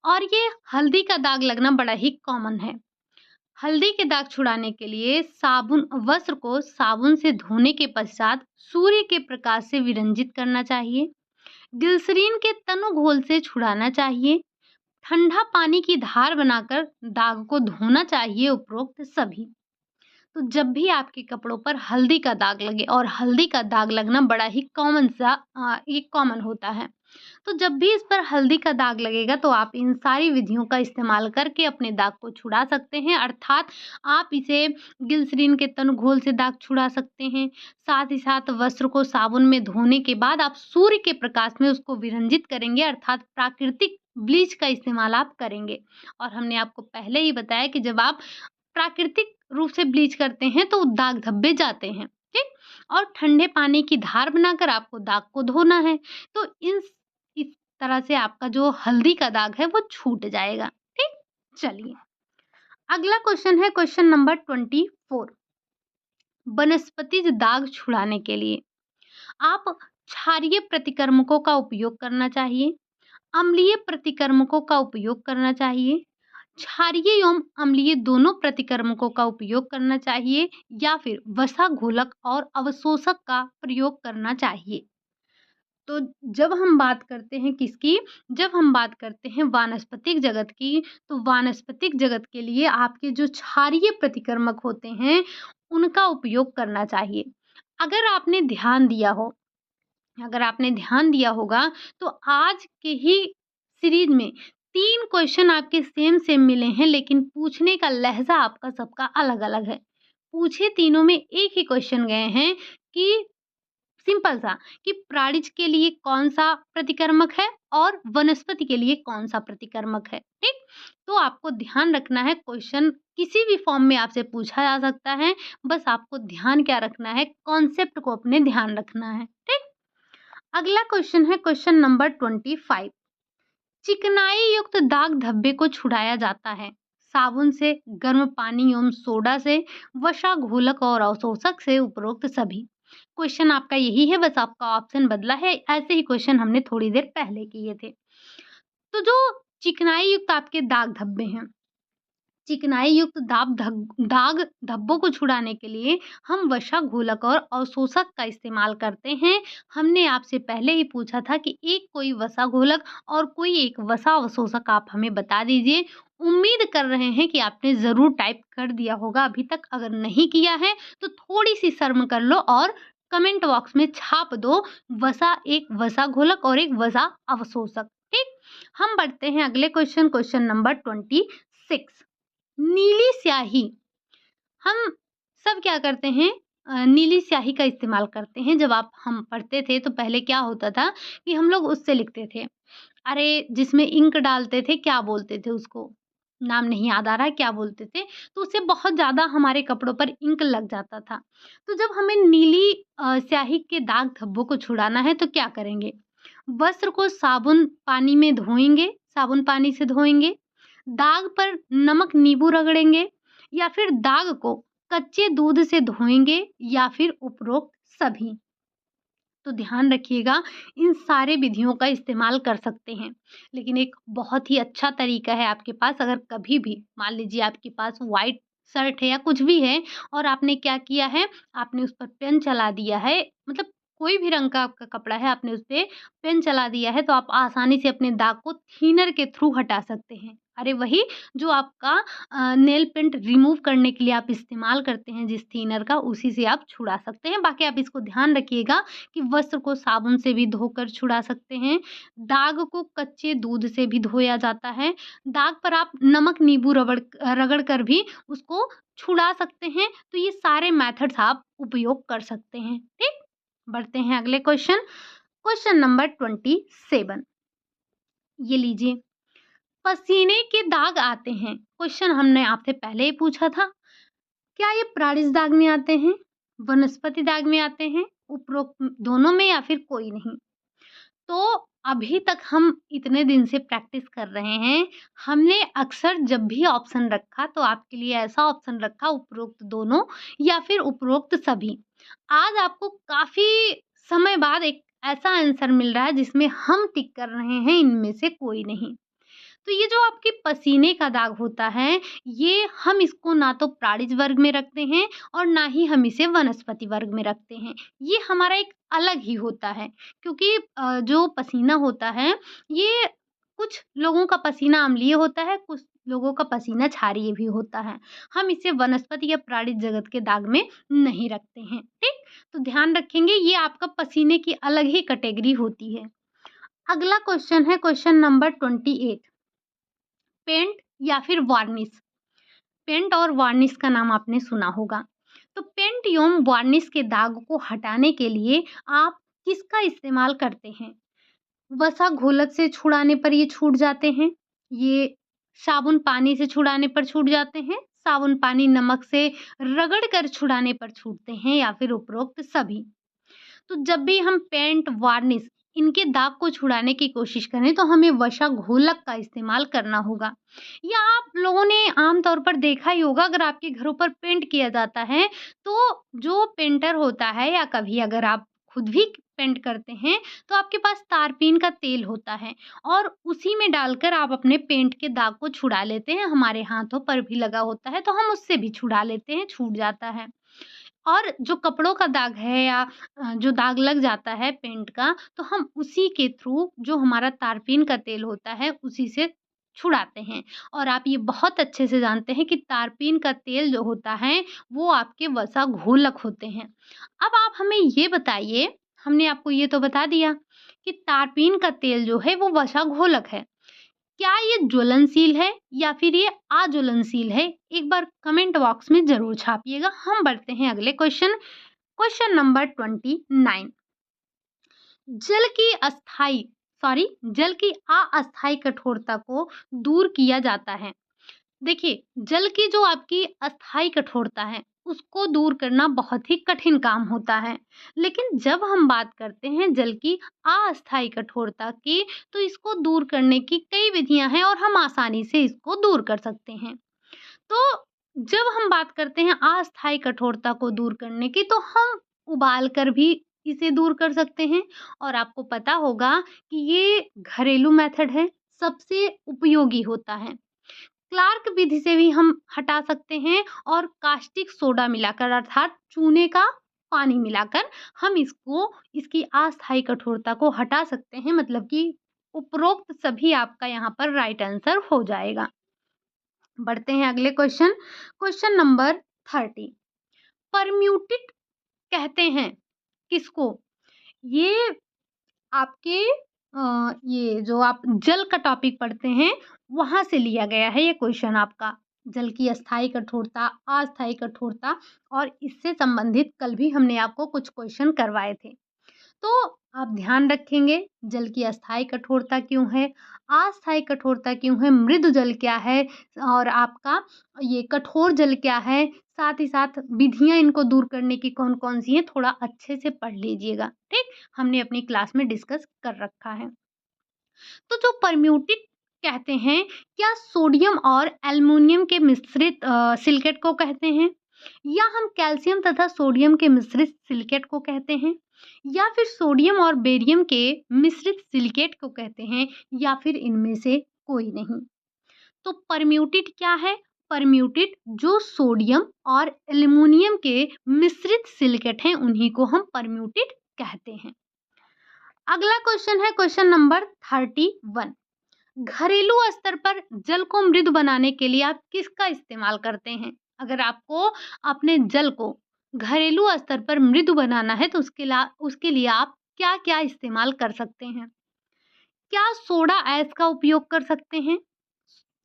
और ये हल्दी का दाग लगना बड़ा ही कॉमन है। हल्दी के दाग छुड़ाने के लिए वस्त्र को साबुन से धोने के पश्चात सूर्य के प्रकाश से विरंजित करना चाहिए। ग्लिसरीन के तनु घोल से छुड़ाना चाहिए। ठंडा पानी की धार बनाकर दाग को धोना चाहिए, उपरोक्त सभी। तो जब भी आपके कपड़ों पर हल्दी का दाग लगे, और हल्दी का दाग लगना बड़ा ही कॉमन होता है, तो जब भी इस पर हल्दी का दाग लगेगा तो आप इन सारी विधियों का इस्तेमाल करके अपने दाग को छुड़ा सकते हैं, अर्थात आप इसे ग्लिसरीन के तन घोल से दाग छुड़ा सकते हैं। साथ ही साथ वस्त्र को साबुन में धोने के बाद आप सूर्य के प्रकाश में उसको विरंजित करेंगे, अर्थात प्राकृतिक ब्लीच का इस्तेमाल आप करेंगे। और हमने आपको पहले ही बताया कि जब आप प्राकृतिक रूप से ब्लीच करते हैं तो दाग धब्बे जाते हैं, ठीक? और ठंडे पानी की धार बनाकर आपको दाग को धोना है। तो इस तरह से आपका जो हल्दी का दाग है वो छूट जाएगा, ठीक? चलिए, अगला क्वेश्चन है क्वेश्चन नंबर 24। वनस्पतिज दाग छुड़ाने के लिए आप क्षारीय प्रतिकर्मकों का उपयोग करना चाहिए, अम्लीय प्रतिकर्मकों का उपयोग करना चाहिए, क्षारीय एवं अम्लीय दोनों प्रतिकर्मकों का उपयोग करना चाहिए या फिर वसा घोलक और अवशोषक का प्रयोग करना चाहिए। तो जब हम बात करते हैं किसकी, जब हम बात करते हैं वानस्पतिक जगत की, तो वानस्पतिक जगत के लिए आपके जो क्षारीय प्रतिकर्मक होते हैं, उनका उपयोग करना चाहिए। अगर आपने ध्यान दिया हो, अगर आपने ध्यान दिया होगा तो आज के ही सीरीज में 3 क्वेश्चन आपके सेम सेम मिले हैं, लेकिन पूछने का लहज़ा आपका सबका अलग-अलग है। पूछे तीनों में एक ही क्वेश्चन गए हैं कि सिंपल सा, कि प्राणिज के लिए कौन-सा प्रतिकर्मक है और वनस्पति के लिए कौन-सा प्रतिकर्मक है, ठीक? तो आपको ध्यान रखना है, क्वेश्चन किसी भी फॉर्म में आपसे पूछा जा सकता है, बस आपको ध्यान क्या रखना है, कॉन्सेप्ट को अपने ध्यान रखना है, ठीक? अगला क्वेश्चन है क्वेश्चन नंबर 25। चिकनाई युक्त दाग धब्बे को छुड़ाया जाता है साबुन से, गर्म पानी एवं सोडा से, वसा घोलक और अवशोषक से, उपरोक्त सभी। क्वेश्चन आपका यही है, बस आपका ऑप्शन बदला है। ऐसे ही क्वेश्चन हमने थोड़ी देर पहले किए थे। तो जो चिकनाई युक्त आपके दाग धब्बे हैं, चिकनाई युक्त दाग धब्बों को छुड़ाने के लिए हम वसा घोलक और अवशोषक का इस्तेमाल करते हैं। हमने आपसे पहले ही पूछा था कि एक कोई वसा घोलक और कोई एक वसा अवशोषक आप हमें बता दीजिए। उम्मीद कर रहे हैं कि आपने ज़रूर टाइप कर दिया होगा अभी तक। अगर नहीं किया है तो थोड़ी-सी शर्म कर लो और कमेंट बॉक्स में छाप दो, एक वसा घोलक और एक वसा अवशोषक, ठीक? हम बढ़ते हैं अगले क्वेश्चन, क्वेश्चन नंबर 26। नीली स्याही, हम सब क्या करते हैं, नीली स्याही का इस्तेमाल करते हैं। जब हम पढ़ते थे तो पहले क्या होता था कि हम लोग उससे लिखते थे। अरे जिसमें इंक डालते थे, क्या बोलते थे उसको? नाम नहीं याद आ रहा है, क्या बोलते थे? तो उससे बहुत ज़्यादा हमारे कपड़ों पर इंक लग जाता था। तो जब हमें नीली स्याही के दाग धब्बों को छुड़ाना है तो क्या करेंगे? वस्त्र को साबुन पानी में धोएँगे, साबुन पानी से धोएँगे, दाग पर नमक नींबू रगड़ेंगे या फिर दाग को कच्चे दूध से धोएँगे या फिर उपरोक्त सभी। तो ध्यान रखिएगा, इन सारे विधियों का इस्तेमाल कर सकते हैं। लेकिन एक बहुत ही अच्छा तरीका है आपके पास, अगर कभी भी मान लीजिए आपके पास व्हाइट शर्ट है या कुछ भी है और आपने क्या किया है, आपने उस पर पेन चला दिया है, मतलब कोई भी रंग का आपका कपड़ा है, आपने उस पे पेन चला दिया है, तो आप आसानी से अपने दाग को थिनर के थ्रू हटा सकते हैं। अरे वही जो आपका नेल पेंट रिमूव करने के लिए आप इस्तेमाल करते हैं जिस थिनर का, उसी से आप छुड़ा सकते हैं। बाकी आप इसको ध्यान रखिएगा कि वस्त्र को साबुन से भी धोकर छुड़ा सकते हैं, दाग को कच्चे दूध से भी धोया जाता है, दाग पर आप नमक नींबू रगड़ कर भी उसको छुड़ा सकते हैं। तो ये सारे मेथड्स आप उपयोग कर सकते हैं, ठीक? बढ़ते हैं अगले क्वेश्चन, क्वेश्चन नंबर 27। ये लीजिए, पसीने के दाग आते हैं। क्वेश्चन हमने आपसे पहले ही पूछा था। क्या ये प्राणिज दाग में आते हैं, वनस्पति दाग में आते हैं, उपरोक्त दोनों में या फिर कोई नहीं? तो अभी तक हम इतने दिन से प्रैक्टिस कर रहे हैं, हमने अक्सर जब भी ऑप्शन रखा तो आपके लिए ऐसा ऑप्शन रखा, उपरोक्त दोनों या फिर उपरोक्त सभी। आज आपको काफ़ी समय बाद एक ऐसा आंसर मिल रहा है जिसमें हम टिक कर रहे हैं इनमें से कोई नहीं। तो ये जो आपके पसीने का दाग होता है, ये हम इसको ना तो प्राणिज वर्ग में रखते हैं और ना ही हम इसे वनस्पति वर्ग में रखते हैं। ये हमारा एक अलग ही होता है, क्योंकि जो पसीना होता है, ये कुछ लोगों का पसीना अम्लीय होता है, कुछ लोगों का पसीना क्षारीय भी होता है। हम इसे वनस्पति या प्राणिज जगत के दाग में नहीं रखते हैं, ठीक? तो ध्यान रखेंगे, ये आपका पसीने की अलग ही कैटेगरी होती है। अगला क्वेश्चन है क्वेश्चन नंबर 28। पेंट या फिर वार्निश। पेंट और वार्निश का नाम आपने सुना होगा। तो पेंट एवं वार्निश के दाग को हटाने के लिए आप किसका इस्तेमाल करते हैं? वसा घोलक से छुड़ाने पर ये छूट जाते हैं, ये साबुन पानी से छुड़ाने पर छूट जाते हैं, साबुन पानी नमक से रगड़ कर छुड़ाने पर छूटते हैं, या फिर उपरोक्त सभी। तो जब भी हम पेंट, वार्निश इनके दाग को छुड़ाने की कोशिश करें तो हमें वसा घोलक का इस्तेमाल करना होगा। या आप लोगों ने आम तौर पर देखा ही होगा, अगर आपके घरों पर पेंट किया जाता है तो जो पेंटर होता है, या कभी अगर आप खुद भी पेंट करते हैं तो आपके पास तारपीन का तेल होता है और उसी में डालकर आप अपने पेंट के दाग को छुड़ा लेते हैं। हमारे हाथों पर भी लगा होता है तो हम उससे भी छुड़ा लेते हैं, छूट जाता है। और जो कपड़ों का दाग है, या जो दाग लग जाता है पेंट का, तो हम उसी के थ्रू जो हमारा तारपीन का तेल होता है उसी से छुड़ाते हैं। और आप ये बहुत अच्छे से जानते हैं कि तारपीन का तेल जो होता है वो आपके वसा घोलक होते हैं। अब आप हमें ये बताइए, हमने आपको ये तो बता दिया कि तारपीन का तेल जो है वो वसा घोलक है। क्या ये ज्वलनशील है या फिर ये अज्वलनशील है? एक बार कमेंट बॉक्स में ज़रूर छापिएगा। हम बढ़ते हैं अगले क्वेश्चन, क्वेश्चन नंबर 29। जल की अस्थाई जल की अस्थायी कठोरता को दूर किया जाता है। देखिए, जल की जो आपकी अस्थायी कठोरता है, उसको दूर करना बहुत ही कठिन काम होता है। लेकिन जब हम बात करते हैं जल की अस्थायी कठोरता की, तो इसको दूर करने की कई विधियाँ हैं और हम आसानी से इसको दूर कर सकते हैं। तो जब हम बात करते हैं अस्थायी कठोरता को दूर करने की, तो हम उबाल कर भी इसे दूर कर सकते हैं। और आपको पता होगा कि ये घरेलू मेथड है, सबसे उपयोगी होता है। क्लार्क विधि से भी हम हटा सकते हैं, और कास्टिक सोडा मिलाकर अर्थात चूने का पानी मिलाकर हम इसको, इसकी अस्थायी कठोरता को हटा सकते हैं। मतलब कि उपरोक्त सभी आपका यहाँ पर राइट आंसर हो जाएगा। बढ़ते हैं अगले क्वेश्चन, क्वेश्चन नंबर 30। परम्यूटेड कहते हैं किसको? ये आपके ये जो आप जल का टॉपिक पढ़ते हैं वहाँ से लिया गया है ये क्वेश्चन आपका। जल की अस्थायी कठोरता, अस्थायी कठोरता, और इससे संबंधित कल भी हमने आपको कुछ क्वेश्चन करवाए थे। तो आप ध्यान रखेंगे जल की अस्थायी कठोरता क्यों है, अस्थायी कठोरता क्यों है, मृदु जल क्या है, और आपका ये कठोर जल क्या है, साथ ही साथ विधियाँ इनको दूर करने की कौन-कौन सी हैं, थोड़ा अच्छे से पढ़ लीजिएगा, ठीक? हमने अपनी क्लास में डिस्कस कर रखा है। तो जो परम्यूटेड कहते हैं, क्या सोडियम और एल्युमिनियम के मिश्रित सिलिकेट को कहते हैं? या हम कैल्शियम तथा सोडियम के मिश्रित सिलिकेट को कहते हैं? या फिर सोडियम और बेरियम के मिश्रित सिलिकेट को कहते हैं? या फिर इनमें से कोई नहीं? तो परम्यूटेड क्या है? परम्यूटेड जो सोडियम और एल्युमिनियम के मिश्रित सिलिकेट हैं उन्हीं को हम परम्यूटेड कहते हैं। अगला क्वेश्चन है क्वेश्चन नंबर 31। घरेलू स्तर पर जल को मृदु बनाने के लिए आप किसका इस्तेमाल करते हैं? अगर आपको अपने जल को घरेलू स्तर पर मृदु बनाना है तो उसके लिए आप क्या-क्या इस्तेमाल कर सकते हैं? क्या सोडा ऐश का उपयोग कर सकते हैं?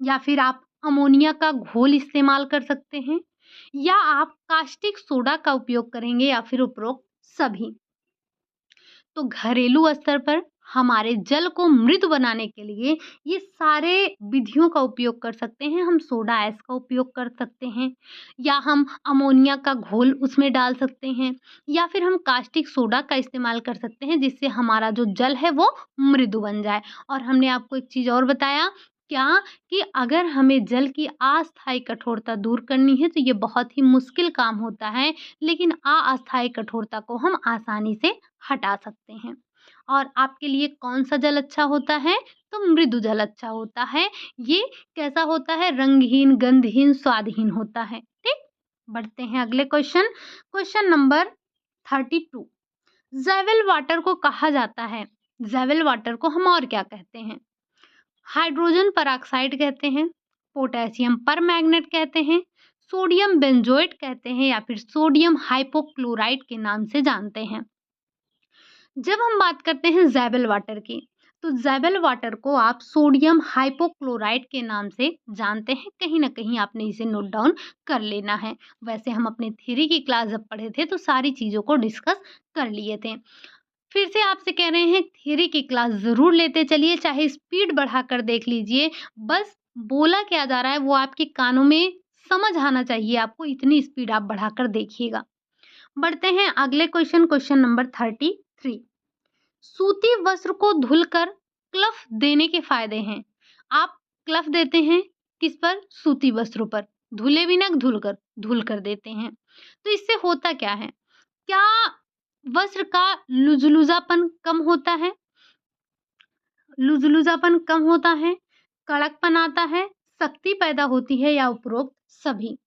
या फिर आप अमोनिया का घोल इस्तेमाल कर सकते हैं? या आप कास्टिक सोडा का उपयोग करेंगे, या फिर उपरोक्त सभी? तो घरेलू स्तर पर हमारे जल को मृदु बनाने के लिए ये सारे विधियों का उपयोग कर सकते हैं। हम सोडा ऐश का उपयोग कर सकते हैं, या हम अमोनिया का घोल उसमें डाल सकते हैं, या फिर हम कास्टिक सोडा का इस्तेमाल कर सकते हैं, जिससे हमारा जो जल है वो मृदु बन जाए। और हमने आपको एक चीज़ और बताया, क्या? कि अगर हमें जल की अस्थायी कठोरता दूर करनी है तो ये बहुत ही मुश्किल काम होता है, लेकिन अस्थायी कठोरता को हम आसानी से हटा सकते हैं। और आपके लिए कौन-सा जल अच्छा होता है? तो मृदु जल अच्छा होता है। ये कैसा होता है? रंगहीन, गंधहीन, स्वादहीन होता है। ठीक? बढ़ते हैं अगले क्वेश्चन, क्वेश्चन नंबर 32। ज़ेवल वाटर को कहा जाता है, ज़ेवल वाटर को हम और क्या कहते हैं? हाइड्रोजन पेरोक्साइड कहते हैं, पोटेशियम परमैंगनेट कहते हैं, सोडियम बेंजोएट कहते हैं, या फिर सोडियम हाइपोक्लोराइट के नाम से जानते हैं। जब हम बात करते हैं ज़ेवल वाटर की, तो ज़ेबल वाटर को आप सोडियम हाइपोक्लोराइट के नाम से जानते हैं। कहीं न कहीं आपने इसे नोट डाउन कर लेना है। वैसे हम अपने थ्योरी की क्लास जब पढ़े थे तो सारी चीज़ों को डिस्कस कर लिए थे। फिर से आपसे कह रहे हैं थ्योरी की क्लास ज़रूर लेते चलिए, चाहे स्पीड बढ़ाकर देख लीजिए। बस बोला क्या जा रहा है वो आपके कानों में समझ आना चाहिए आपको, इतनी स्पीड आप बढ़ाकर देखिएगा। बढ़ते हैं अगले क्वेश्चन नंबर 33। सूती वस्त्र को धुलकर क्लफ देने के फायदे हैं। आप क्लफ देते हैं किस पर? सूती वस्त्रों पर। धुले बिना धुल कर देते हैं। तो इससे होता क्या है? क्या वस्त्र का लुजलुजापन कम होता है? लुजलुजापन कम होता है, कड़कपन आता है, शक्ति पैदा होती है या उपरोक्त सभी?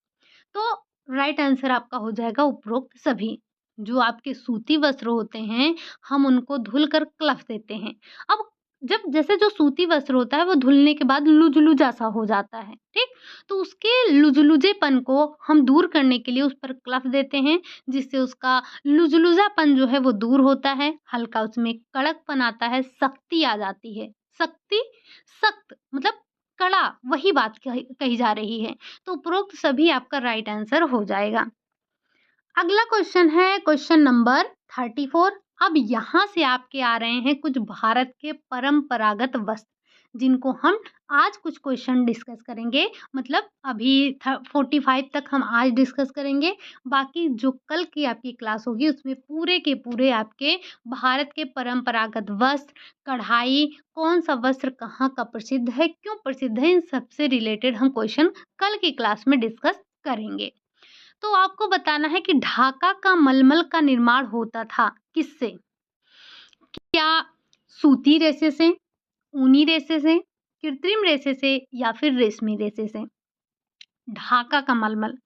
तो राइट आंसर आपका हो जाएगा उपरोक्त सभी। जो आपके सूती वस्त्र होते हैं, हम उनको धुलकर क्लफ देते हैं। अब जब जैसे जो सूती वस्त्र होता है वो धुलने के बाद लुजलुजा सा हो जाता है, ठीक? तो उसके लुजलुजेपन को हम दूर करने के लिए उस पर क्लफ देते हैं, जिससे उसका लुजलुजापन जो है वो दूर होता है, हल्का उसमें कड़कपन आता है, शक्ति आ जाती है। शक्ति, सख्त मतलब कड़ा, वही बात कही कही जा रही है। तो उपरोक्त सभी आपका राइट आंसर हो जाएगा। अगला क्वेश्चन है क्वेश्चन नंबर 34। अब यहाँ से आपके आ रहे हैं कुछ भारत के परंपरागत वस्त्र, जिनको हम आज कुछ क्वेश्चन डिस्कस करेंगे। मतलब अभी 45 तक हम आज डिस्कस करेंगे। बाकी जो कल की आपकी क्लास होगी उसमें पूरे के पूरे आपके भारत के परंपरागत वस्त्र, कढ़ाई, कौन सा वस्त्र कहाँ का प्रसिद्ध है, क्यों प्रसिद्ध है, इन सबसे रिलेटेड हम क्वेश्चन कल की क्लास में डिस्कस करेंगे। तो आपको बताना है कि ढाका का मलमल का निर्माण होता था किससे? क्या सूती रेशे से, ऊनी रेशे से, कृत्रिम रेशे से या फिर रेशमी रेशे से? ढाका का मलमल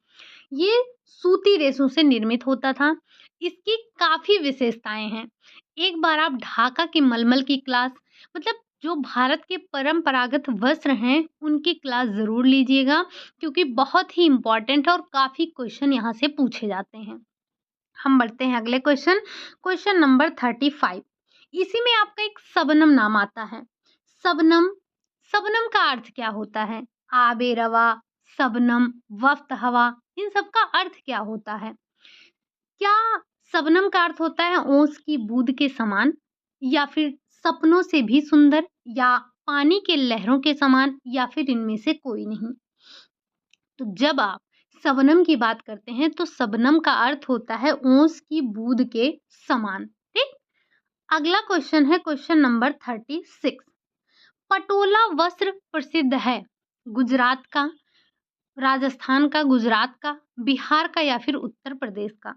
ये सूती रेशों से निर्मित होता था। इसकी काफ़ी विशेषताएँ हैं। एक बार आप ढाका के मलमल की क्लास, मतलब जो भारत के परंपरागत वस्त्र हैं, उनकी क्लास ज़रूर लीजिएगा, क्योंकि बहुत ही इम्पोर्टेंट है और काफ़ी क्वेश्चन यहाँ से पूछे जाते हैं। हम बढ़ते हैं अगले क्वेश्चन नंबर 35। इसी में आपका एक शबनम नाम आता है। शबनम, शबनम का अर्थ क्या होता है? आबे रवा, शबनम, वफ्त हवा, इन सब का अर्थ क्या होता है? क्या शबनम का अर्थ होता है ओस की बूंद के समान, या फिर सपनों से भी सुंदर, या पानी के लहरों के समान, या फिर इनमें से कोई नहीं? तो जब आप शबनम की बात करते हैं तो शबनम का अर्थ होता है ओस की बूंद के समान, ठीक? अगला क्वेश्चन है क्वेश्चन नंबर 36। पटोला वस्त्र प्रसिद्ध है गुजरात का, राजस्थान का, गुजरात का, बिहार का या फिर उत्तर प्रदेश का?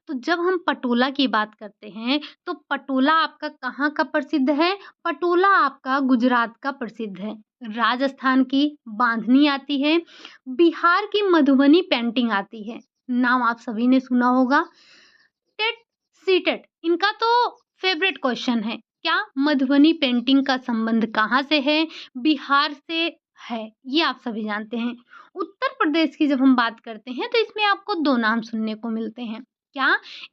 तो जब हम पटोला की बात करते हैं तो पटोला आपका कहाँ का प्रसिद्ध है? पटोला आपका गुजरात का प्रसिद्ध है। राजस्थान की बांधनी आती है, बिहार की मधुबनी पेंटिंग आती है। नाम आप सभी ने सुना होगा। टेट, सीटेट, इनका तो फेवरेट क्वेश्चन है। क्या मधुबनी पेंटिंग का संबंध कहाँ से है? बिहार से है, ये आप सभी जानते हैं। उत्तर प्रदेश की जब हम बात करते हैं तो इसमें आपको दो नाम सुनने को मिलते हैं। क्या?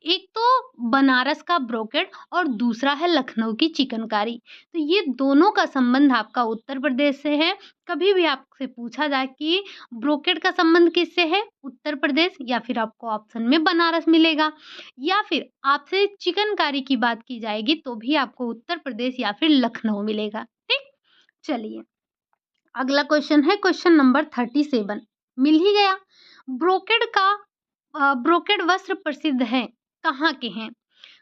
एक तो बनारस का ब्रोकेड और दूसरा है लखनऊ की चिकनकारी। तो ये दोनों का संबंध आपका उत्तर प्रदेश से है। कभी भी आपसे पूछा जाए कि ब्रोकेड का संबंध किससे है? उत्तर प्रदेश, या फिर आपको ऑप्शन में बनारस मिलेगा, या फिर आपसे चिकनकारी की बात की जाएगी तो भी आपको उत्तर प्रदेश या फिर लखनऊ मिलेगा, ठीक? चलिए, अगला क्वेश्चन है क्वेश्चन नंबर 37। मिल ही गया। ब्रोकेड का ब्रोकेड वस्त्र प्रसिद्ध है कहाँ के हैं?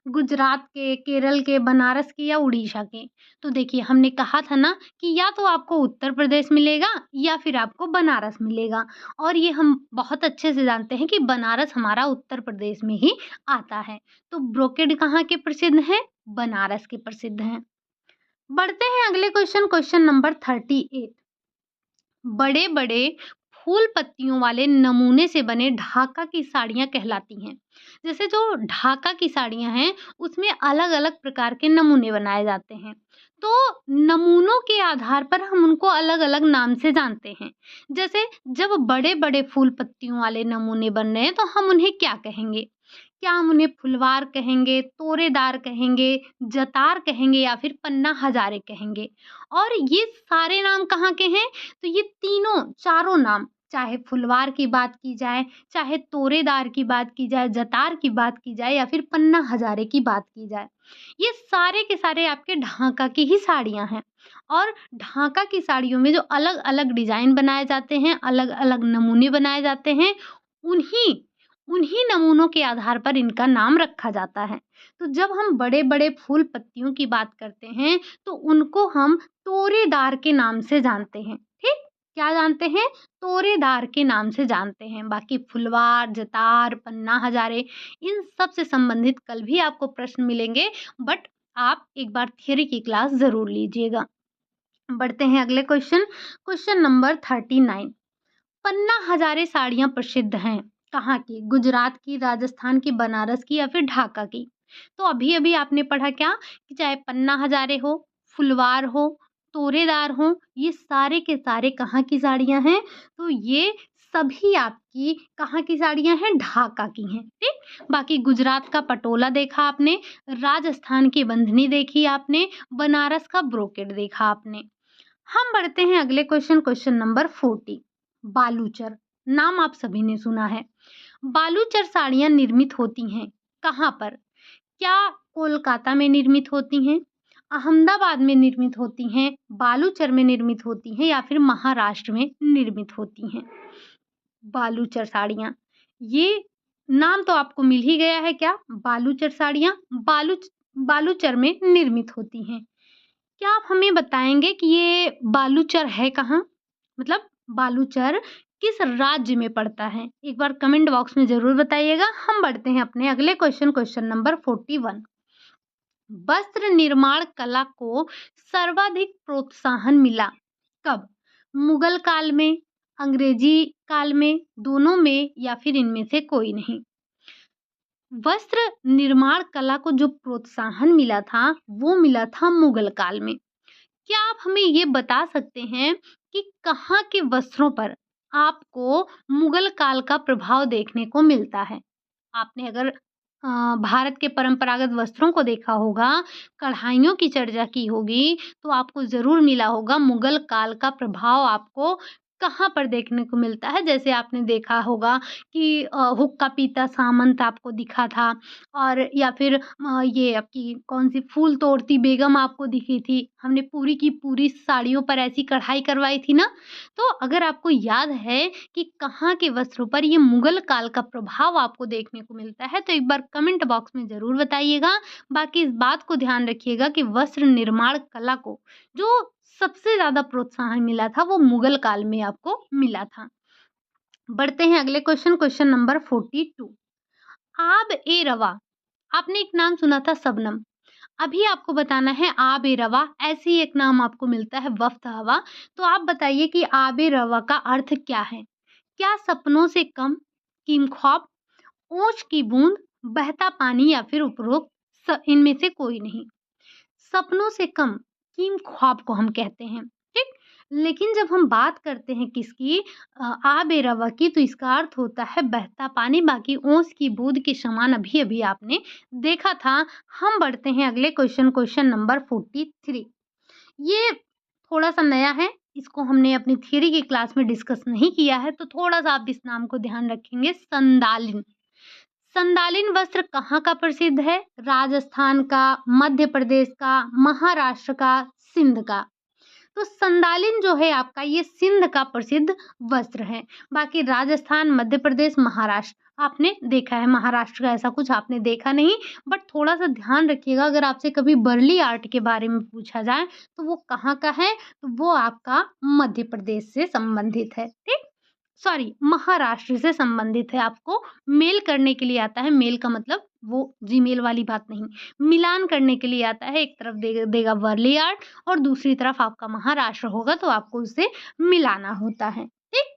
गुजरात के, केरल के, बनारस के या उड़ीसा के? तो देखिए हमने कहा था ना कि या तो आपको उत्तर प्रदेश मिलेगा या फिर आपको बनारस मिलेगा, और ये हम बहुत अच्छे से जानते हैं कि बनारस हमारा उत्तर प्रदेश में ही आता है। तो ब्रोकेड कहाँ के प्रसिद्ध हैं? बनारस के प्रसिद्ध हैं। बढ़ते हैं अगले क्वेश्चन नंबर 38। बड़े बड़े फूल पत्तियों वाले नमूने से बने ढाका की साड़ियाँ कहलाती हैं। जैसे जो ढाका की साड़ियाँ हैं उसमें अलग अलग प्रकार के नमूने बनाए जाते हैं। तो नमूनों के आधार पर हम उनको अलग अलग नाम से जानते हैं। जैसे जब बड़े बड़े फूल पत्तियों वाले नमूने बन रहे हैं तो हम उन्हें क्या कहेंगे? क्या हम उन्हें फुलवार कहेंगे, तोरेदार कहेंगे, जतार कहेंगे या फिर पन्ना हजारे कहेंगे। और ये सारे नाम कहाँ के हैं? तो ये तीनों चारों नाम, चाहे फुलवार की बात की जाए, चाहे तोरेदार की बात की जाए, जतार की बात की जाए या फिर पन्ना हजारे की बात की जाए, ये सारे के सारे आपके ढाका की ही साड़ियाँ हैं। और ढाका की साड़ियों में जो अलग-अलग डिज़ाइन बनाए जाते हैं, अलग-अलग नमूने बनाए जाते हैं, उन्हीं उन्हीं नमूनों के आधार पर इनका नाम रखा जाता है। तो जब हम बड़े-बड़े फूल पत्तियों की बात करते हैं, तो उनको हम तोरेदार के नाम से जानते हैं, ठीक? क्या जानते हैं? तोरेदार के नाम से जानते हैं। बाकी फुलवार, जतार, पन्ना हजारे, इन सब से संबंधित कल भी आपको प्रश्न मिलेंगे, बट आप एक बार थियरी की क्लास ज़रूर लीजिएगा। बढ़ते हैं अगले क्वेश्चन, क्वेश्चन नंबर 39। पन्ना हजारे साड़ियाँ प्रसिद्ध हैं, कहाँ की? गुजरात की, राजस्थान की, बनारस की या फिर ढाका की? तो अभी-अभी आपने पढ़ा क्या? कि चाहे पन्ना हजारे हो, फुलवार हो, तोरेदार हो, ये सारे के सारे कहाँ की साड़ियाँ हैं? तो ये सभी आपकी कहाँ की साड़ियाँ हैं? ढाका की हैं, ठीक? बाकी गुजरात का पटोला देखा आपने, राजस्थान की बंधनी देखी आपने, बनारस का ब्रोकेड देखा आपने। हम बढ़ते हैं अगले क्वेश्चन, क्वेश्चन नंबर 40। बालूचर, नाम आप सभी ने सुना है। बालूचर साड़ियाँ निर्मित होती हैं कहाँ पर? क्या कोलकाता में निर्मित होती हैं, अहमदाबाद में निर्मित होती हैं, बालूचर में निर्मित होती हैं या फिर महाराष्ट्र में निर्मित होती हैं? बालूचर साड़ियाँ, ये नाम तो आपको मिल ही गया है क्या? बालूचर साड़ियाँ बालूचर में निर्मित होती हैं। क्या आप हमें बताएँगे कि ये बालूचर है कहाँ? मतलब बालूचर किस राज्य में पड़ता है? एक बार कमेंट बॉक्स में ज़रूर बताइएगा। हम बढ़ते हैं अपने अगले क्वेश्चन, क्वेश्चन नंबर 41। वस्त्र निर्माण कला को सर्वाधिक प्रोत्साहन मिला कब? मुगल काल में, अंग्रेजी काल में, दोनों में या फिर इनमें से कोई नहीं? वस्त्र निर्माण कला को जो प्रोत्साहन मिला था, वो मिला था मुगल काल में। क्या आप हमें ये बता सकते हैं कि कहाँ के वस्त्रों पर आपको मुगल काल का प्रभाव देखने को मिलता है? आपने अगर भारत के परंपरागत वस्त्रों को देखा होगा, कढ़ाइयों की चर्चा की होगी, तो आपको ज़रूर मिला होगा मुगल काल का प्रभाव आपको कहाँ पर देखने को मिलता है। जैसे आपने देखा होगा कि हुक्का पीता सामंत आपको दिखा था और या फिर ये आपकी कौन-सी फूल तोड़ती बेगम आपको दिखी थी। हमने पूरी की पूरी साड़ियों पर ऐसी कढ़ाई करवाई थी ना। तो अगर आपको याद है कि कहाँ के वस्त्रों पर ये मुगल काल का प्रभाव आपको देखने को मिलता है, तो एक बार कमेंट बॉक्स में ज़रूर बताइएगा। बाकी इस बात को ध्यान रखिएगा कि वस्त्र निर्माण कला को जो सबसे ज़्यादा प्रोत्साहन मिला था, वो मुगल काल में आपको मिला था। बढ़ते हैं अगले क्वेश्चन, क्वेश्चन नंबर 42। आब-ए-रवा, आपने एक नाम सुना था शबनम। अभी आपको बताना है आब-ए-रवा, ऐसे ही एक नाम आपको मिलता है वफ़्त हवा। तो आप बताइए कि आब-ए-रवा का अर्थ क्या है? क्या सपनों से कम, किम-ख्वाब, ओस की बूँद, बहता पानी या फिर उपरोक्त इनमें से कोई नहीं? सपनों से कम, कीम ख्वाब को हम कहते हैं, ठीक? लेकिन जब हम बात करते हैं किसकी आब-ए-रवा की, तो इसका अर्थ होता है बहता पानी, बाकी ओस की बूँद के समान अभी-अभी आपने देखा था। हम बढ़ते हैं अगले क्वेश्चन, क्वेश्चन नंबर 43। ये थोड़ा-सा नया है, इसको हमने अपनी थियरी की क्लास में डिस्कस नहीं किया है, तो थोड़ा-सा आप इस नाम को ध्यान रखेंगे, संदालिन। संदालिन वस्त्र कहाँ का प्रसिद्ध है? राजस्थान का, मध्य प्रदेश का, महाराष्ट्र का, सिंध का। तो संदालिन जो है आपका ये सिंध का प्रसिद्ध वस्त्र है। बाकी राजस्थान, मध्य प्रदेश, महाराष्ट्र आपने देखा है, महाराष्ट्र का ऐसा कुछ आपने देखा नहीं। बट थोड़ा-सा ध्यान रखिएगा अगर आपसे कभी वर्ली आर्ट के बारे में पूछा जाए, तो वो कहाँ का है? तो वो आपका मध्य प्रदेश से संबंधित है, ठीक? सॉरी महाराष्ट्र से संबंधित है, आपको मेल करने के लिए आता है, मेल का मतलब वो जीमेल वाली बात नहीं, मिलान करने के लिए आता है, एक तरफ देगा वर्ली आर्ट और दूसरी तरफ आपका महाराष्ट्र होगा तो आपको उसे मिलाना होता है, ठीक?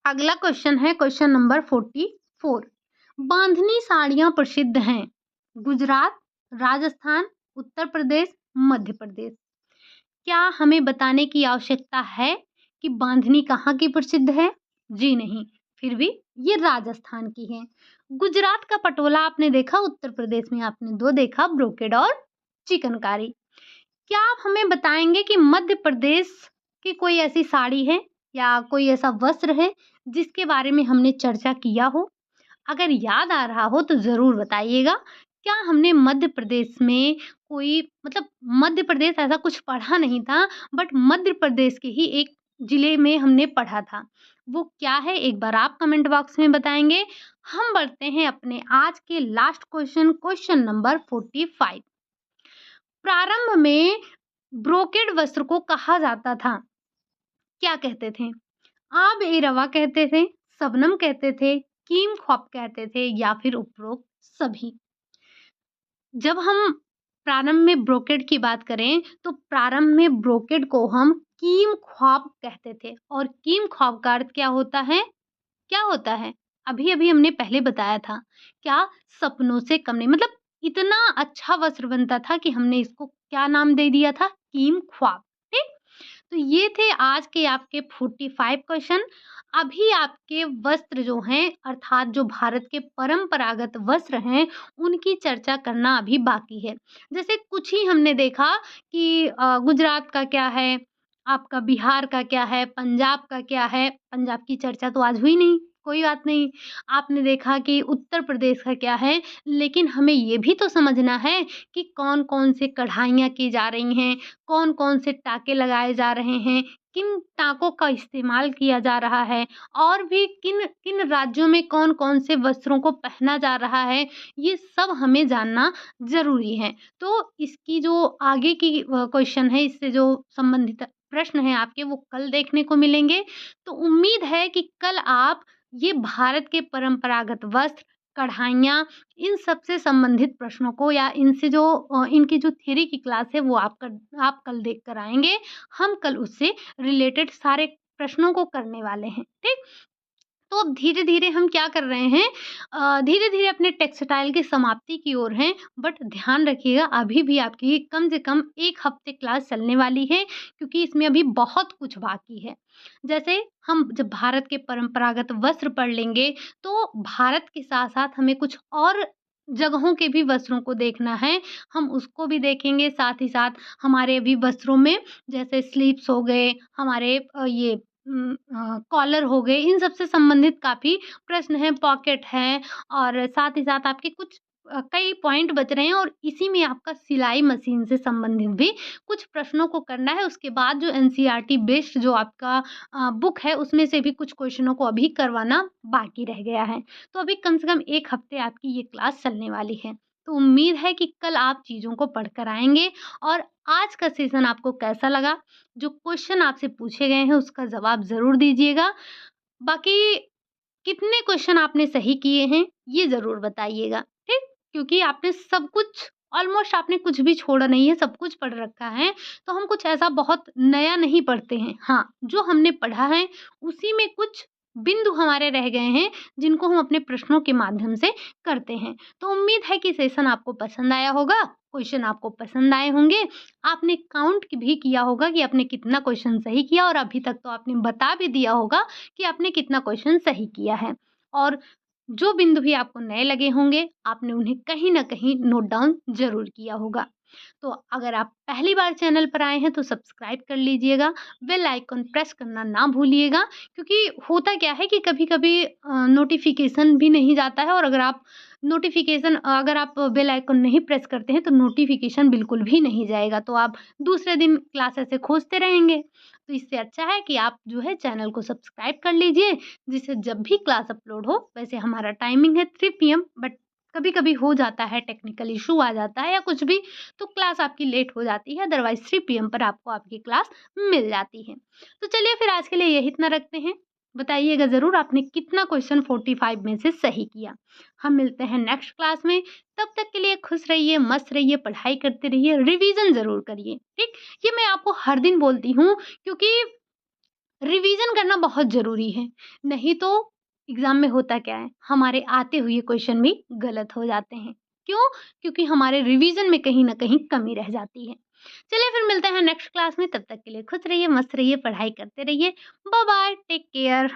अगला क्वेश्चन है क्वेश्चन नंबर 44। बांधनी साड़ियाँ प्रसिद्ध हैं, गुजरात, राजस्थान, उत्तर प्रदेश, मध्य प्रदेश। क्या हमें बताने की आवश्यकता है कि बांधनी कहाँ की प्रसिद्ध है? जी नहीं, फिर भी ये राजस्थान की है। गुजरात का पटोला आपने देखा, उत्तर प्रदेश में आपने 2 देखा, ब्रोकेड और चिकनकारी। क्या आप हमें बताएँगे कि मध्य प्रदेश की कोई ऐसी साड़ी है या कोई ऐसा वस्त्र है जिसके बारे में हमने चर्चा किया हो? अगर याद आ रहा हो तो ज़रूर बताइएगा। क्या हमने मध्य प्रदेश में कोई मतलब मध्य प्रदेश ऐसा कुछ पढ़ा नहीं था, बट मध्य प्रदेश के ही एक ज़िले में हमने पढ़ा था। वो क्या है एक बार आप कमेंट बॉक्स में बताएँगे। हम बढ़ते हैं अपने आज के लास्ट क्वेश्चन, क्वेश्चन नंबर 45। प्रारंभ में ब्रोकेड वस्त्र को कहा जाता था, क्या कहते थे? आब-ए-रवा कहते थे, शबनम कहते थे, कीम ख्वाब कहते थे या फिर उपरोक्त सभी। जब हम प्रारंभ में ब्रोकेड की बात करें, तो प्रारंभ में ब्रोकेड को हम कीम ख्वाब कहते थे और कीम ख्वाब का अर्थ क्या होता है? क्या होता है? अभी-अभी हमने पहले बताया था। क्या? सपनों से कम नहीं मतलब इतना अच्छा वस्त्र बनता था कि हमने इसको क्या नाम दे दिया था? कीम ख्वाब। ठीक? तो ये थे आज के आपके 45 क्वेश्चन। अभी आपके वस्त्र जो हैं अर्थात जो भारत के परंपरागत वस्त्र हैं, उनकी चर्चा करना अभी बाकी है। जैसे कुछ ही हमने देखा कि गुजरात का क्या है, आपका बिहार का क्या है, पंजाब का क्या है, पंजाब की चर्चा तो आज हुई नहीं, कोई बात नहीं। आपने देखा कि उत्तर प्रदेश का क्या है, लेकिन हमें ये भी तो समझना है कि कौन-कौन से कढ़ाइयाँ की जा रही हैं, कौन-कौन से टाके लगाए जा रहे हैं, किन टाकों का इस्तेमाल किया जा रहा है और भी किन-किन राज्यों में कौन-कौन से वस्त्रों को पहना जा रहा है, ये सब हमें जानना ज़रूरी है। तो इसकी जो आगे की क्वेश्चन है, इससे जो संबंधित प्रश्न हैं आपके, वो कल देखने को मिलेंगे। तो उम्मीद है कि कल आप ये भारत के परंपरागत वस्त्र, कढ़ाइयाँ इन सब से संबंधित प्रश्नों को या इनसे जो इनकी जो थ्योरी की क्लास है वो आप कल देख कर आएँगे। हम कल उससे रिलेटेड सारे प्रश्नों को करने वाले हैं, ठीक? तो अब धीरे-धीरे हम क्या कर रहे हैं धीरे-धीरे अपने टेक्सटाइल की समाप्ति की ओर हैं, बट ध्यान रखिएगा अभी भी आपकी कम से कम 1 हफ्ते क्लास चलने वाली है क्योंकि इसमें अभी बहुत कुछ बाकी है। जैसे हम जब भारत के परंपरागत वस्त्र पढ़ लेंगे, तो भारत के साथ-साथ हमें कुछ और जगहों के भी वस्त्रों को देखना है, हम उसको भी देखेंगे, साथ ही साथ हमारे अभी वस्त्रों में जैसे स्लीव्स हो गए, हमारे कॉलर हो गए, इन सब से संबंधित काफ़ी प्रश्न हैं, पॉकेट हैं और साथ ही साथ आपके कुछ कई पॉइंट बच रहे हैं और इसी में आपका सिलाई मशीन से संबंधित भी कुछ प्रश्नों को करना है। उसके बाद जो एनसीईआरटी बेस्ड जो आपका बुक है, उसमें से भी कुछ क्वेश्चनों को अभी करवाना बाकी रह गया है। तो अभी कम से कम 1 हफ्ते आपकी ये क्लास चलने वाली है। तो उम्मीद है कि कल आप चीज़ों को पढ़ कर आएँगे और आज का सेशन आपको कैसा लगा? जो क्वेश्चन आपसे पूछे गए हैं उसका जवाब ज़रूर दीजिएगा। बाकी कितने क्वेश्चन आपने सही किए हैं, ये ज़रूर बताइएगा, ठीक? क्योंकि आपने सब कुछ ऑलमोस्ट आपने कुछ भी छोड़ा नहीं है, सब कुछ पढ़ रखा है, तो हम कुछ ऐसा बहुत नया नहीं पढ़ते हैं। हाँ, जो हमने पढ़ा है, उसी में कुछ बिंदु हमारे रह गए हैं, जिनको हम अपने प्रश्नों के माध्यम से करते हैं। तो उम्मीद है कि सेशन आपको पसंद आया होगा, क्वेश्चन आपको पसंद आए होंगे। आपने काउंट भी किया होगा कि आपने कितना क्वेश्चन सही किया और अभी तक तो आपने बता भी दिया होगा कि आपने कितना क्वेश्चन सही किया है और जो बिंदु भी आपको नए लगे होंगे, आपने उन्हें कहीं न कहीं नोट डाउन ज़रूर किया होगा। तो अगर आप पहली बार चैनल पर आए हैं तो सब्सक्राइब कर लीजिएगा, बेल आइकन प्रेस करना ना भूलिएगा क्योंकि होता क्या है कि कभी-कभी नोटिफ़िकेशन भी नहीं जाता है और अगर आप बेल आइकन नहीं प्रेस करते हैं तो नोटिफ़िकेशन बिल्कुल भी नहीं जाएगा, तो आप दूसरे दिन क्लास ऐसे खोजते रहेंगे। तो इससे अच्छा है कि आप जो है चैनल को सब्सक्राइब कर लीजिए, जिससे जब भी क्लास अपलोड हो वैसे हमारा टाइमिंग है 3 पीएम बट कभी-कभी हो जाता है टेक्निकल इश्यू आ जाता है या कुछ भी, तो क्लास आपकी लेट हो जाती है, अदरवाइज़ 3 पीएम पर आपको आपकी क्लास मिल जाती है। तो चलिए फिर आज के लिए यही इतना रखते हैं। बताइएगा ज़रूर आपने कितना क्वेश्चन 45 में से सही किया। हम मिलते हैं नेक्स्ट क्लास में, तब तक के लिए खुश रहिए, मस्त रहिए, पढ़ाई करते रहिए, रिवीज़न ज़रूर करिए, ठीक? ये मैं आपको हर दिन बोलती हूँ क्योंकि रिवीजन करना बहुत ज़रूरी है, नहीं तो एग्ज़ाम में होता क्या है, हमारे आते हुए क्वेश्चन भी गलत हो जाते हैं। क्यों? क्योंकि हमारे रिवीजन में कहीं न कहीं कमी रह जाती है। चलिए फिर मिलते हैं नेक्स्ट क्लास में, तब तक के लिए खुश रहिए, मस्त रहिए, पढ़ाई करते रहिए। Bye bye, take care.